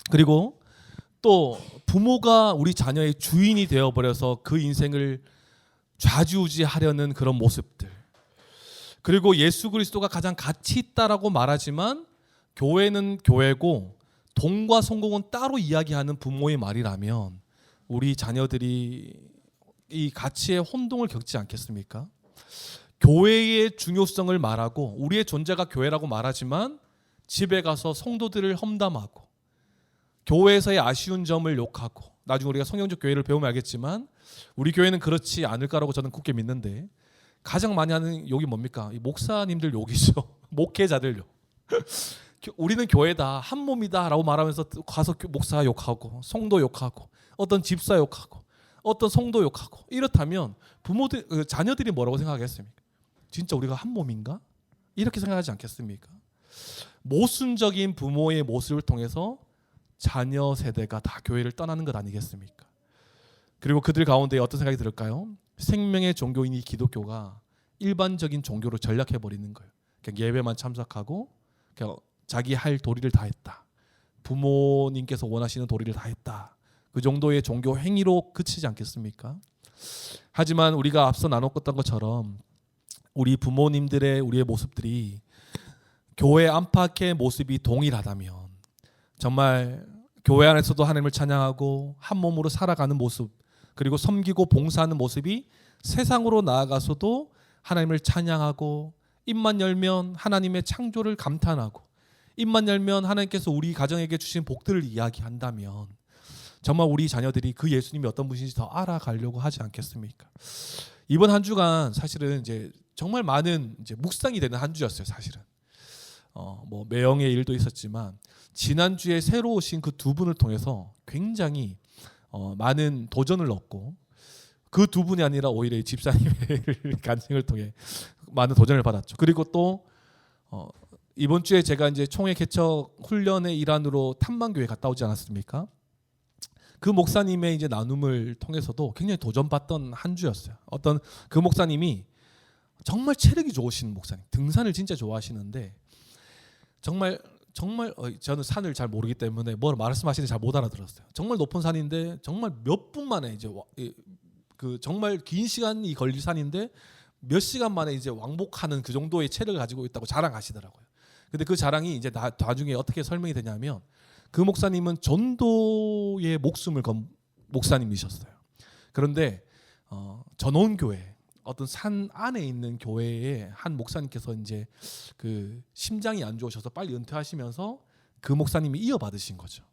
그리고 또 부모가 우리 자녀의 주인이 되어버려서 그 인생을 좌지우지하려는 그런 모습들 그리고 예수 그리스도가 가장 가치 있다라고 말하지만 교회는 교회고 돈과 성공은 따로 이야기하는 부모의 말이라면 우리 자녀들이 이 가치의 혼동을 겪지 않겠습니까? 교회의 중요성을 말하고 우리의 존재가 교회라고 말하지만 집에 가서 성도들을 험담하고 교회에서의 아쉬운 점을 욕하고 나중에 우리가 성경적 교회를 배우면 알겠지만 우리 교회는 그렇지 않을까라고 저는 굳게 믿는데 가장 많이 하는 욕이 뭡니까? 이 목사님들 욕이죠. 목회자들 욕. 우리는 교회다, 한 몸이다라고 말하면서 가서 목사 욕하고 성도 욕하고 어떤 집사 욕하고 어떤 성도 욕하고 이렇다면 부모들 자녀들이 뭐라고 생각하겠습니까? 진짜 우리가 한 몸인가? 이렇게 생각하지 않겠습니까? 모순적인 부모의 모습을 통해서 자녀 세대가 다 교회를 떠나는 것 아니겠습니까? 그리고 그들 가운데 어떤 생각이 들을까요? 생명의 종교인 이 기독교가 일반적인 종교로 전락해버리는 거예요. 그냥 예배만 참석하고 그냥 자기 할 도리를 다 했다. 부모님께서 원하시는 도리를 다 했다. 그 정도의 종교 행위로 그치지 않겠습니까? 하지만 우리가 앞서 나눴던 것처럼 우리 부모님들의 우리의 모습들이 교회 안팎의 모습이 동일하다면 정말 교회 안에서도 하나님을 찬양하고 한 몸으로 살아가는 모습 그리고 섬기고 봉사하는 모습이 세상으로 나아가서도 하나님을 찬양하고 입만 열면 하나님의 창조를 감탄하고 입만 열면 하나님께서 우리 가정에게 주신 복들을 이야기한다면 정말 우리 자녀들이 그 예수님이 어떤 분이신지 더 알아가려고 하지 않겠습니까? 이번 한 주간 사실은 이제 정말 많은 이제 묵상이 되는 한 주였어요. 사실은 뭐 매형의 일도 있었지만 지난 주에 새로 오신 그 두 분을 통해서 굉장히 많은 도전을 얻고 그 두 분이 아니라 오히려 집사님의 간증을 통해 많은 도전을 받았죠. 그리고 또 이번 주에 제가 이제 총회 개척 훈련의 일환으로 탐방교회 갔다 오지 않았습니까? 그 목사님의 이제 나눔을 통해서도 굉장히 도전받던 한 주였어요. 어떤 그 목사님이 정말 체력이 좋으신 목사님, 등산을 진짜 좋아하시는데 정말 저는 산을 잘 모르기 때문에 뭘 말씀하시는지 잘 못 알아들었어요. 정말 높은 산인데 정말 몇 분 만에 이제 그 정말 긴 시간이 걸릴 산인데 몇 시간 만에 이제 왕복하는 그 정도의 체력을 가지고 있다고 자랑하시더라고요. 근데 그 자랑이 이제 나중에 어떻게 설명이 되냐면 그 목사님은 전도의 목숨을 건 목사님이셨어요. 그런데 전원교회 어떤 산 안에 있는 교회에 한 목사님께서 이제 그 심장이 안 좋으셔서 빨리 은퇴하시면서 그 목사님이 이어받으신 거죠.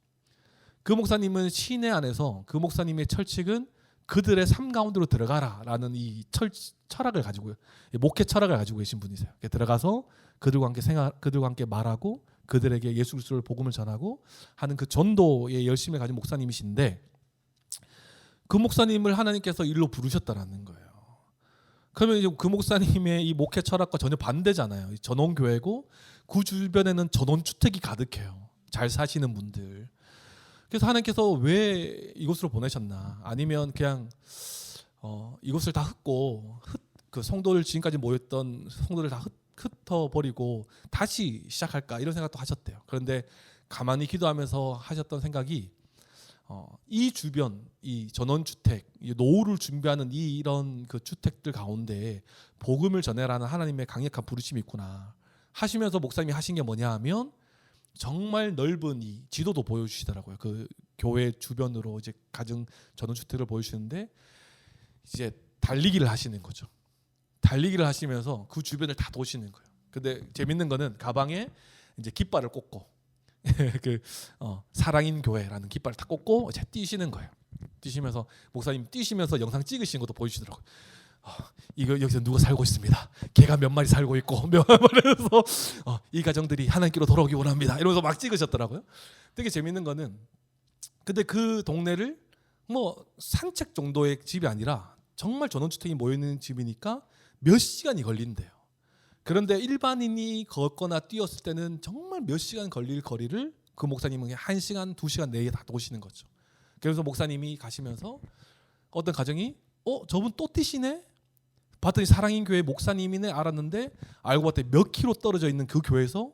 그 목사님은 시내 안에서 그 목사님의 철칙은 그들의 삶 가운데로 들어가라라는 이 철학을 가지고 목회 철학을 가지고 계신 분이세요. 들어가서 그들과 함께 말하고 그들에게 예수 그리스도를 복음을 전하고 하는 그 전도의 열심을 가진 목사님이신데 그 목사님을 하나님께서 일로 부르셨다라는 거예요. 그러면 이제 그 목사님의 이 목회 철학과 전혀 반대잖아요. 전원교회고 그 주변에는 전원주택이 가득해요. 잘 사시는 분들. 그래서 하나님께서 왜 이곳으로 보내셨나? 아니면 그냥 이곳을 다 흩고 그 성도들 지금까지 모였던 성도들 다 흩어버리고 다시 시작할까 이런 생각도 하셨대요. 그런데 가만히 기도하면서 하셨던 생각이 이 주변 이 전원주택 노후를 준비하는 이런 그 주택들 가운데 복음을 전해라는 하나님의 강력한 부르심이 있구나 하시면서 목사님이 하신 게 뭐냐 하면 정말 넓은 이 지도도 보여주시더라고요. 그 교회 주변으로 이제 가정 전원주택을 보여주시는데 이제 달리기를 하시는 거죠. 달리기를 하시면서 그 주변을 다 도시는 거예요. 근데 재밌는 거는 가방에 이제 깃발을 꽂고 그 사랑인 교회라는 깃발을 딱 꽂고 이제 뛰시는 거예요. 뛰시면서 목사님 뛰시면서 영상 찍으신 것도 보여주시더라고요. 이거 여기서 누가 살고 있습니다. 개가 몇 마리 살고 있고 몇 마리에서 이 가정들이 하나님께로 돌아오기 원합니다. 이러면서 막 찍으셨더라고요. 되게 재밌는 거는 근데 그 동네를 뭐 산책 정도의 집이 아니라 정말 전원주택이 모여있는 집이니까 몇 시간이 걸린대요. 그런데 일반인이 걷거나 뛰었을 때는 정말 몇 시간 걸릴 거리를 그 목사님은 1시간, 2시간 내에 다 도시는 거죠. 그래서 목사님이 가시면서 어떤 가정이 저분 또 뛰시네? 봤더니 사랑인 교회 목사님이네 알았는데 알고 봤더니 몇 킬로 떨어져 있는 그 교회에서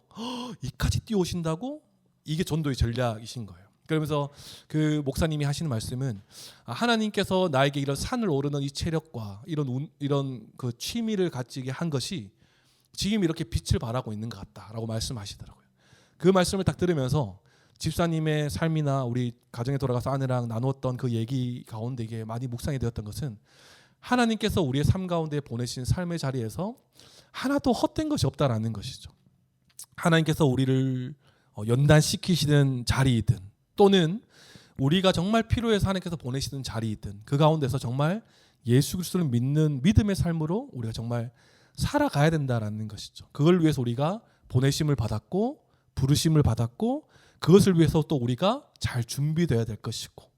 이까지 뛰어오신다고? 이게 전도의 전략이신 거예요. 그러면서 그 목사님이 하시는 말씀은 하나님께서 나에게 이런 산을 오르는 이 체력과 이런 그 취미를 가지게 한 것이 지금 이렇게 빛을 발하고 있는 것 같다라고 말씀하시더라고요. 그 말씀을 딱 들으면서 집사님의 삶이나 우리 가정에 돌아가서 아내랑 나누었던 그 얘기 가운데 이게 많이 묵상이 되었던 것은 하나님께서 우리의 삶 가운데 보내신 삶의 자리에서 하나도 헛된 것이 없다라는 것이죠. 하나님께서 우리를 연단시키시는 자리이든 또는 우리가 정말 필요해서 하나님께서 보내시는 자리이든 그 가운데서 정말 예수 그리스도를 믿는 믿음의 삶으로 우리가 정말 살아가야 된다라는 것이죠. 그걸 위해서 우리가 보내심을 받았고 부르심을 받았고 그것을 위해서 또 우리가 잘 준비되어야 될 것이고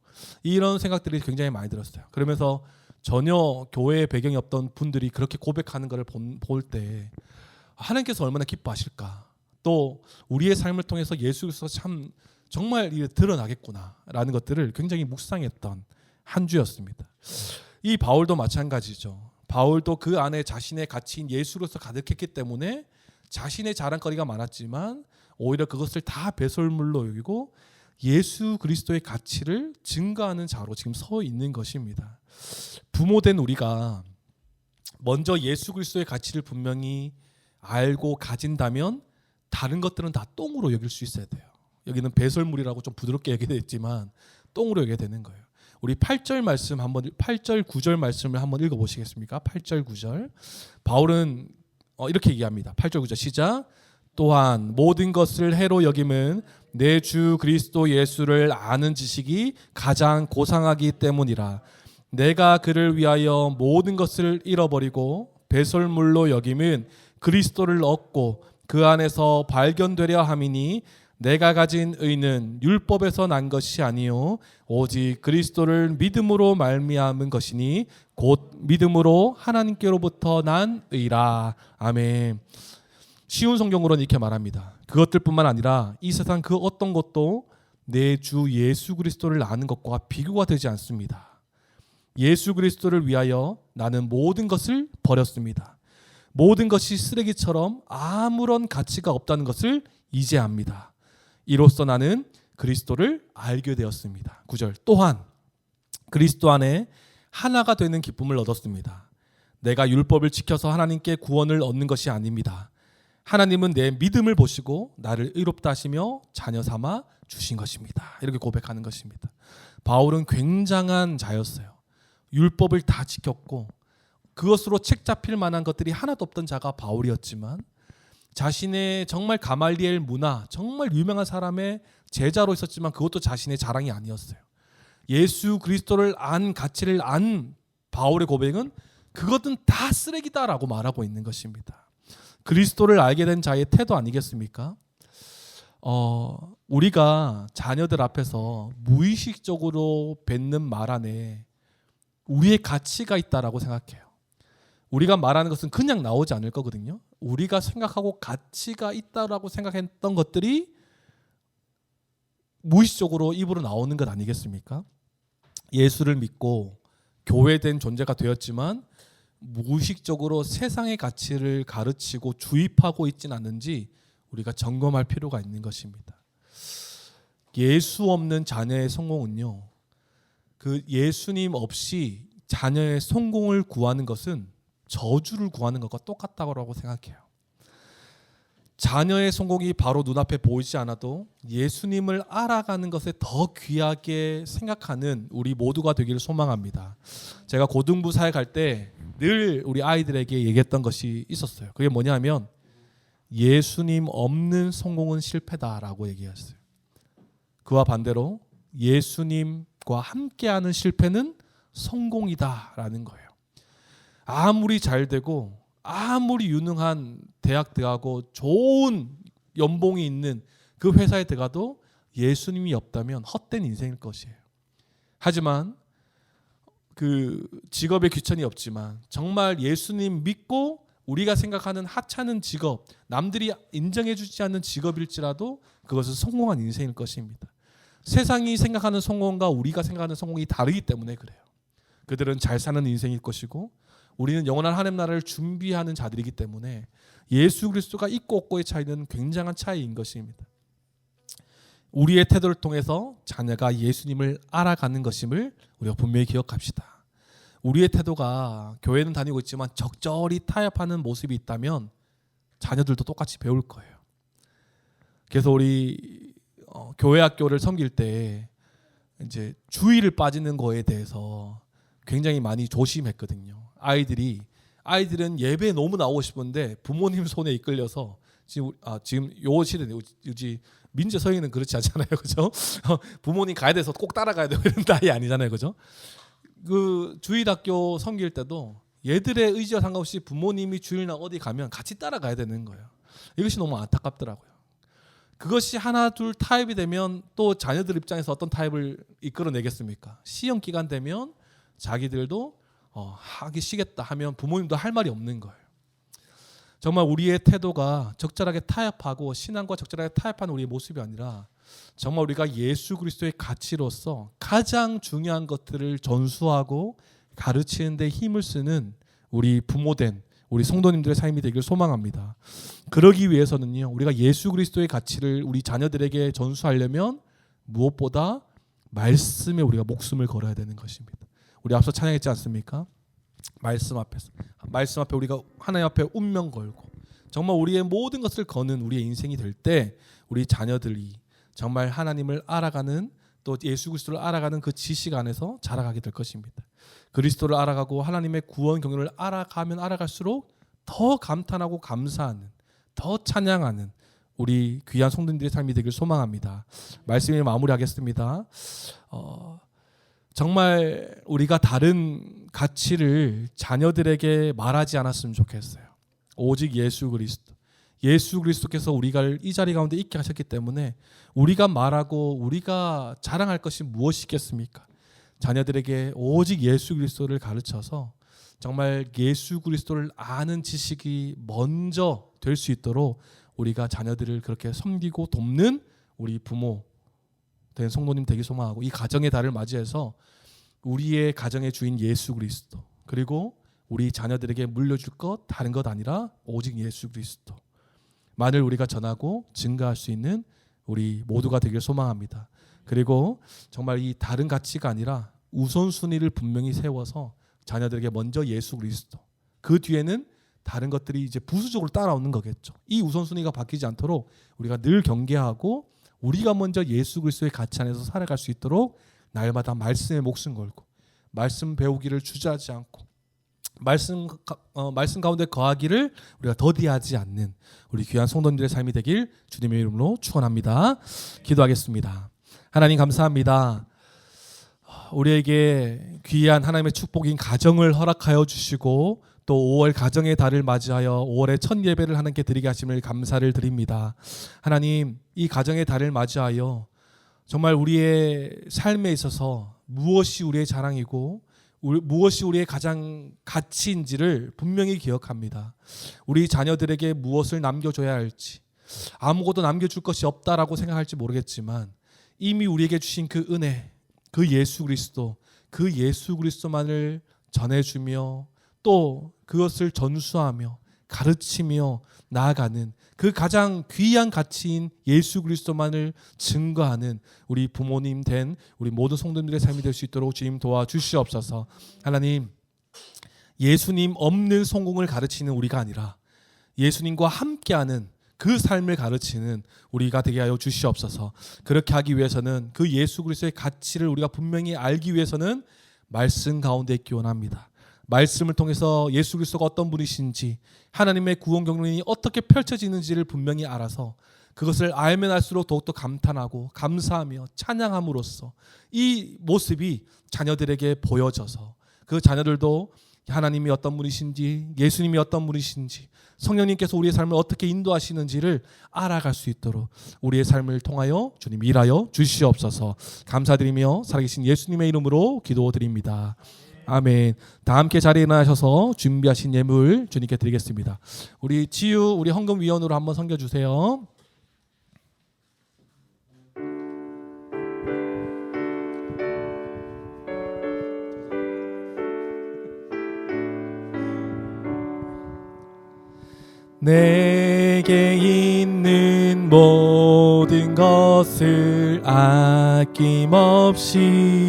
이런 생각들이 굉장히 많이 들었어요. 그러면서 전혀 교회의 배경이 없던 분들이 그렇게 고백하는 것을 볼 때 하나님께서 얼마나 기뻐하실까. 또 우리의 삶을 통해서 예수 그리스도가 참 정말 이게 드러나겠구나라는 것들을 굉장히 묵상했던 한 주였습니다. 이 바울도 마찬가지죠. 바울도 그 안에 자신의 가치인 예수로서 가득했기 때문에 자신의 자랑거리가 많았지만 오히려 그것을 다 배설물로 여기고 예수 그리스도의 가치를 증거하는 자로 지금 서 있는 것입니다. 부모된 우리가 먼저 예수 그리스도의 가치를 분명히 알고 가진다면 다른 것들은 다 똥으로 여길 수 있어야 돼요. 여기는 배설물이라고 좀 부드럽게 얘기했지만 똥으로 여겨야 되는 거예요. 우리 8절 말씀 한번 8절 9절 말씀을 한번 읽어 보시겠습니까? 8절 9절. 바울은 이렇게 얘기합니다. 8절 9절 시작. 또한 모든 것을 해로 여김은 내 주 그리스도 예수를 아는 지식이 가장 고상하기 때문이라. 내가 그를 위하여 모든 것을 잃어버리고 배설물로 여김은 그리스도를 얻고 그 안에서 발견되려 함이니 내가 가진 의는 율법에서 난 것이 아니요 오직 그리스도를 믿음으로 말미암은 것이니 곧 믿음으로 하나님께로부터 난 의라. 아멘. 쉬운 성경으로는 이렇게 말합니다. 그것들뿐만 아니라 이 세상 그 어떤 것도 내 주 예수 그리스도를 아는 것과 비교가 되지 않습니다. 예수 그리스도를 위하여 나는 모든 것을 버렸습니다. 모든 것이 쓰레기처럼 아무런 가치가 없다는 것을 이제 압니다. 이로써 나는 그리스도를 알게 되었습니다. 9절. 또한 그리스도 안에 하나가 되는 기쁨을 얻었습니다. 내가 율법을 지켜서 하나님께 구원을 얻는 것이 아닙니다. 하나님은 내 믿음을 보시고 나를 의롭다 하시며 자녀 삼아 주신 것입니다. 이렇게 고백하는 것입니다. 바울은 굉장한 자였어요. 율법을 다 지켰고 그것으로 책 잡힐 만한 것들이 하나도 없던 자가 바울이었지만 자신의 정말 가말리엘 문화, 정말 유명한 사람의 제자로 있었지만 그것도 자신의 자랑이 아니었어요. 예수 그리스도를 안 가치를 안 바울의 고백은 그것은 다 쓰레기다라고 말하고 있는 것입니다. 그리스도를 알게 된 자의 태도 아니겠습니까? 우리가 자녀들 앞에서 무의식적으로 뱉는 말 안에 우리의 가치가 있다라고 생각해요. 우리가 말하는 것은 그냥 나오지 않을 거거든요. 우리가 생각하고 가치가 있다라고 생각했던 것들이 무의식적으로 입으로 나오는 것 아니겠습니까? 예수를 믿고 교회된 존재가 되었지만 무의식적으로 세상의 가치를 가르치고 주입하고 있지는 않는지 우리가 점검할 필요가 있는 것입니다. 예수 없는 자녀의 성공은요, 그 예수님 없이 자녀의 성공을 구하는 것은 저주를 구하는 것과 똑같다고 생각해요. 자녀의 성공이 바로 눈앞에 보이지 않아도 예수님을 알아가는 것에 더 귀하게 생각하는 우리 모두가 되기를 소망합니다. 제가 고등부 사회 갈 때 늘 우리 아이들에게 얘기했던 것이 있었어요. 그게 뭐냐면 예수님 없는 성공은 실패다라고 얘기했어요. 그와 반대로 예수님과 함께하는 실패는 성공이다라는 거예요. 아무리 잘 되고 아무리 유능한 대학 들어가고 좋은 연봉이 있는 그 회사에 들어가도 예수님이 없다면 헛된 인생일 것이에요. 하지만 그 직업에 귀천이 없지만 정말 예수님 믿고 우리가 생각하는 하찮은 직업, 남들이 인정해주지 않는 직업일지라도 그것은 성공한 인생일 것입니다. 세상이 생각하는 성공과 우리가 생각하는 성공이 다르기 때문에 그래요. 그들은 잘 사는 인생일 것이고 우리는 영원한 하나님 나라를 준비하는 자들이기 때문에 예수 그리스도가 있고 없고의 차이는 굉장한 차이인 것입니다. 우리의 태도를 통해서 자녀가 예수님을 알아가는 것임을 우리가 분명히 기억합시다. 우리의 태도가 교회는 다니고 있지만 적절히 타협하는 모습이 있다면 자녀들도 똑같이 배울 거예요. 그래서 우리 교회 학교를 섬길 때 이제 주의를 빠지는 거에 대해서 굉장히 많이 조심했거든요. 아이들은 예배에 너무 나오고 싶은데 부모님 손에 이끌려서 지금 요 시대에 요지 민재 서희는 그렇지 않잖아요, 그죠? 부모님 가야 돼서 꼭 따라가야 되고 이런 나이 아니잖아요, 그죠? 그 주일학교 섬길 때도 얘들의 의지와 상관없이 부모님이 주일날 어디 가면 같이 따라가야 되는 거예요. 이것이 너무 안타깝더라고요. 그것이 하나 둘 타입이 되면 또 자녀들 입장에서 어떤 타입을 이끌어내겠습니까? 시험 기간 되면 자기들도 하기 싫겠다 하면 부모님도 할 말이 없는 거예요. 정말 우리의 태도가 적절하게 타협하고 신앙과 적절하게 타협하는 우리의 모습이 아니라 정말 우리가 예수 그리스도의 가치로서 가장 중요한 것들을 전수하고 가르치는 데 힘을 쓰는 우리 부모된 우리 성도님들의 삶이 되길 소망합니다. 그러기 위해서는요, 우리가 예수 그리스도의 가치를 우리 자녀들에게 전수하려면 무엇보다 말씀에 우리가 목숨을 걸어야 되는 것입니다. 우리 앞서 찬양했지 않습니까? 말씀 앞에 우리가 하나님 앞에 운명 걸고 정말 우리의 모든 것을 거는 우리의 인생이 될 때 우리 자녀들이 정말 하나님을 알아가는 또 예수 그리스도를 알아가는 그 지식 안에서 자라가게 될 것입니다. 그리스도를 알아가고 하나님의 구원 경륜을 알아가면 알아갈수록 더 감탄하고 감사하는, 더 찬양하는 우리 귀한 성도님들의 삶이 되길 소망합니다. 말씀을 마무리하겠습니다. 정말 우리가 다른 가치를 자녀들에게 말하지 않았으면 좋겠어요. 오직 예수 그리스도께서 우리가 이 자리 가운데 있게 하셨기 때문에 우리가 말하고 우리가 자랑할 것이 무엇이겠습니까? 자녀들에게 오직 예수 그리스도를 가르쳐서 정말 예수 그리스도를 아는 지식이 먼저 될 수 있도록 우리가 자녀들을 그렇게 섬기고 돕는 우리 부모 된 성도님 되기 소망하고, 이 가정의 달을 맞이해서 우리의 가정의 주인 예수 그리스도, 그리고 우리 자녀들에게 물려줄 것 다른 것 아니라 오직 예수 그리스도 만을 우리가 전하고 증가할 수 있는 우리 모두가 되길 소망합니다. 그리고 정말 이 다른 가치가 아니라 우선순위를 분명히 세워서 자녀들에게 먼저 예수 그리스도, 그 뒤에는 다른 것들이 이제 부수적으로 따라오는 거겠죠. 이 우선순위가 바뀌지 않도록 우리가 늘 경계하고 우리가 먼저 예수 그리스도의 가치 안에서 살아갈 수 있도록 날마다 말씀에 목숨 걸고 말씀 배우기를 주저하지 않고 말씀 가운데 거하기를 우리가 더디하지 않는 우리 귀한 성도님들의 삶이 되길 주님의 이름으로 축원합니다. 기도하겠습니다. 하나님 감사합니다. 우리에게 귀한 하나님의 축복인 가정을 허락하여 주시고 또 5월 가정의 달을 맞이하여 5월의 첫 예배를 하나님께 드리게 하심을 감사를 드립니다. 하나님, 이 가정의 달을 맞이하여 정말 우리의 삶에 있어서 무엇이 우리의 자랑이고 무엇이 우리의 가장 가치인지를 분명히 기억합니다. 우리 자녀들에게 무엇을 남겨줘야 할지, 아무것도 남겨줄 것이 없다라고 생각할지 모르겠지만 이미 우리에게 주신 그 은혜, 그 예수 그리스도만을 전해주며 또 그것을 전수하며 가르치며 나아가는 그 가장 귀한 가치인 예수 그리스도만을 증거하는 우리 부모님 된 우리 모든 성도님들의 삶이 될 수 있도록 주님 도와주시옵소서. 하나님, 예수님 없는 성공을 가르치는 우리가 아니라 예수님과 함께하는 그 삶을 가르치는 우리가 되게 하여 주시옵소서. 그렇게 하기 위해서는 그 예수 그리스도의 가치를 우리가 분명히 알기 위해서는 말씀 가운데 있기 원합니다. 말씀을 통해서 예수 그리스도가 어떤 분이신지, 하나님의 구원 경륜이 어떻게 펼쳐지는지를 분명히 알아서 그것을 알면 알수록 더욱더 감탄하고 감사하며 찬양함으로써 이 모습이 자녀들에게 보여져서 그 자녀들도 하나님이 어떤 분이신지, 예수님이 어떤 분이신지, 성령님께서 우리의 삶을 어떻게 인도하시는지를 알아갈 수 있도록 우리의 삶을 통하여 주님 일하여 주시옵소서. 감사드리며 살아계신 예수님의 이름으로 기도드립니다. 아멘. 다 함께 자리에 일어나셔서 준비하신 예물 주님께 드리겠습니다. 우리 지유, 우리 헌금위원으로 한번 섬겨주세요. 내게 있는 모든 것을 아낌없이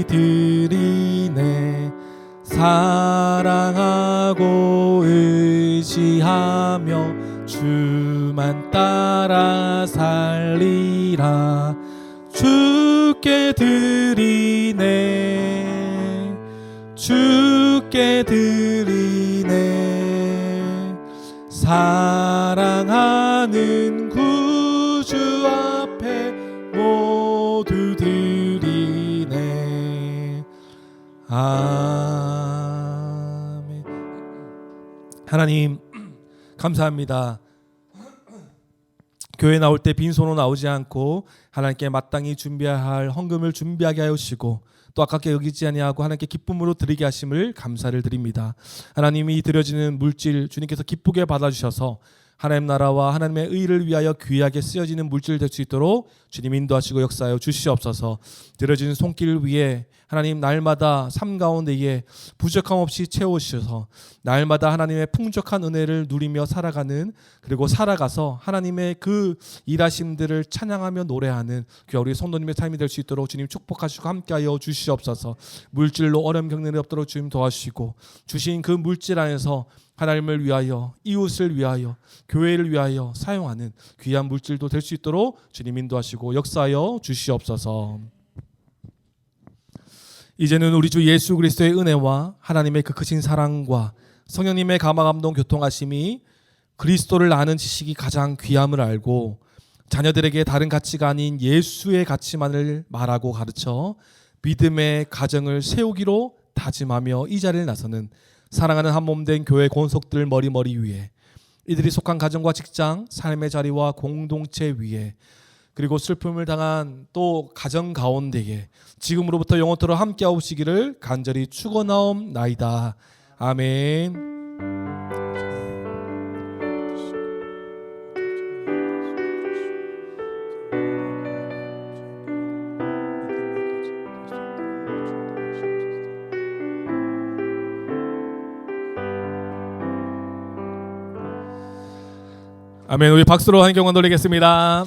드리네. 사랑하고 의지하며 주만 따라 살리라. 주께 드리네, 주께 드리네. 사랑하는 구주 앞에 모두 드리네. 아멘. 하나님 감사합니다. 교회 나올 때 빈손으로 나오지 않고 하나님께 마땅히 준비해야 할 헌금을 준비하게 하여 주시고 또 아깝게 여기지 아니하고 하나님께 기쁨으로 드리게 하심을 감사를 드립니다. 하나님이 드려지는 물질 주님께서 기쁘게 받아주셔서 하나님 나라와 하나님의 의를 위하여 귀하게 쓰여지는 물질 될 수 있도록 주님 인도하시고 역사하여 주시옵소서. 드려지는 손길 위에 하나님 날마다 삶 가운데에 부족함 없이 채우셔서 날마다 하나님의 풍족한 은혜를 누리며 살아가는, 그리고 살아가서 하나님의 그 일하심들을 찬양하며 노래하는 귀한 우리 성도님의 삶이 될 수 있도록 주님 축복하시고 함께하여 주시옵소서. 물질로 어려움 겪는 일 없도록 주님 도와주시고 주신 그 물질 안에서 하나님을 위하여, 이웃을 위하여, 교회를 위하여 사용하는 귀한 물질도 될 수 있도록 주님 인도하시고 역사하여 주시옵소서. 이제는 우리 주 예수 그리스도의 은혜와 하나님의 그 크신 사랑과 성령님의 감화감동 교통하심이 그리스도를 아는 지식이 가장 귀함을 알고 자녀들에게 다른 가치가 아닌 예수의 가치만을 말하고 가르쳐 믿음의 가정을 세우기로 다짐하며 이 자리를 나서는 사랑하는 한몸된 교회 권속들 머리머리 위에, 이들이 속한 가정과 직장, 삶의 자리와 공동체 위에, 그리고 슬픔을 당한 또 가정 가운데에 지금으로부터 영원토록 함께하시기를 간절히 축원하옵나이다. 아멘. 아멘. 우리 박수로 환경원 돌리겠습니다.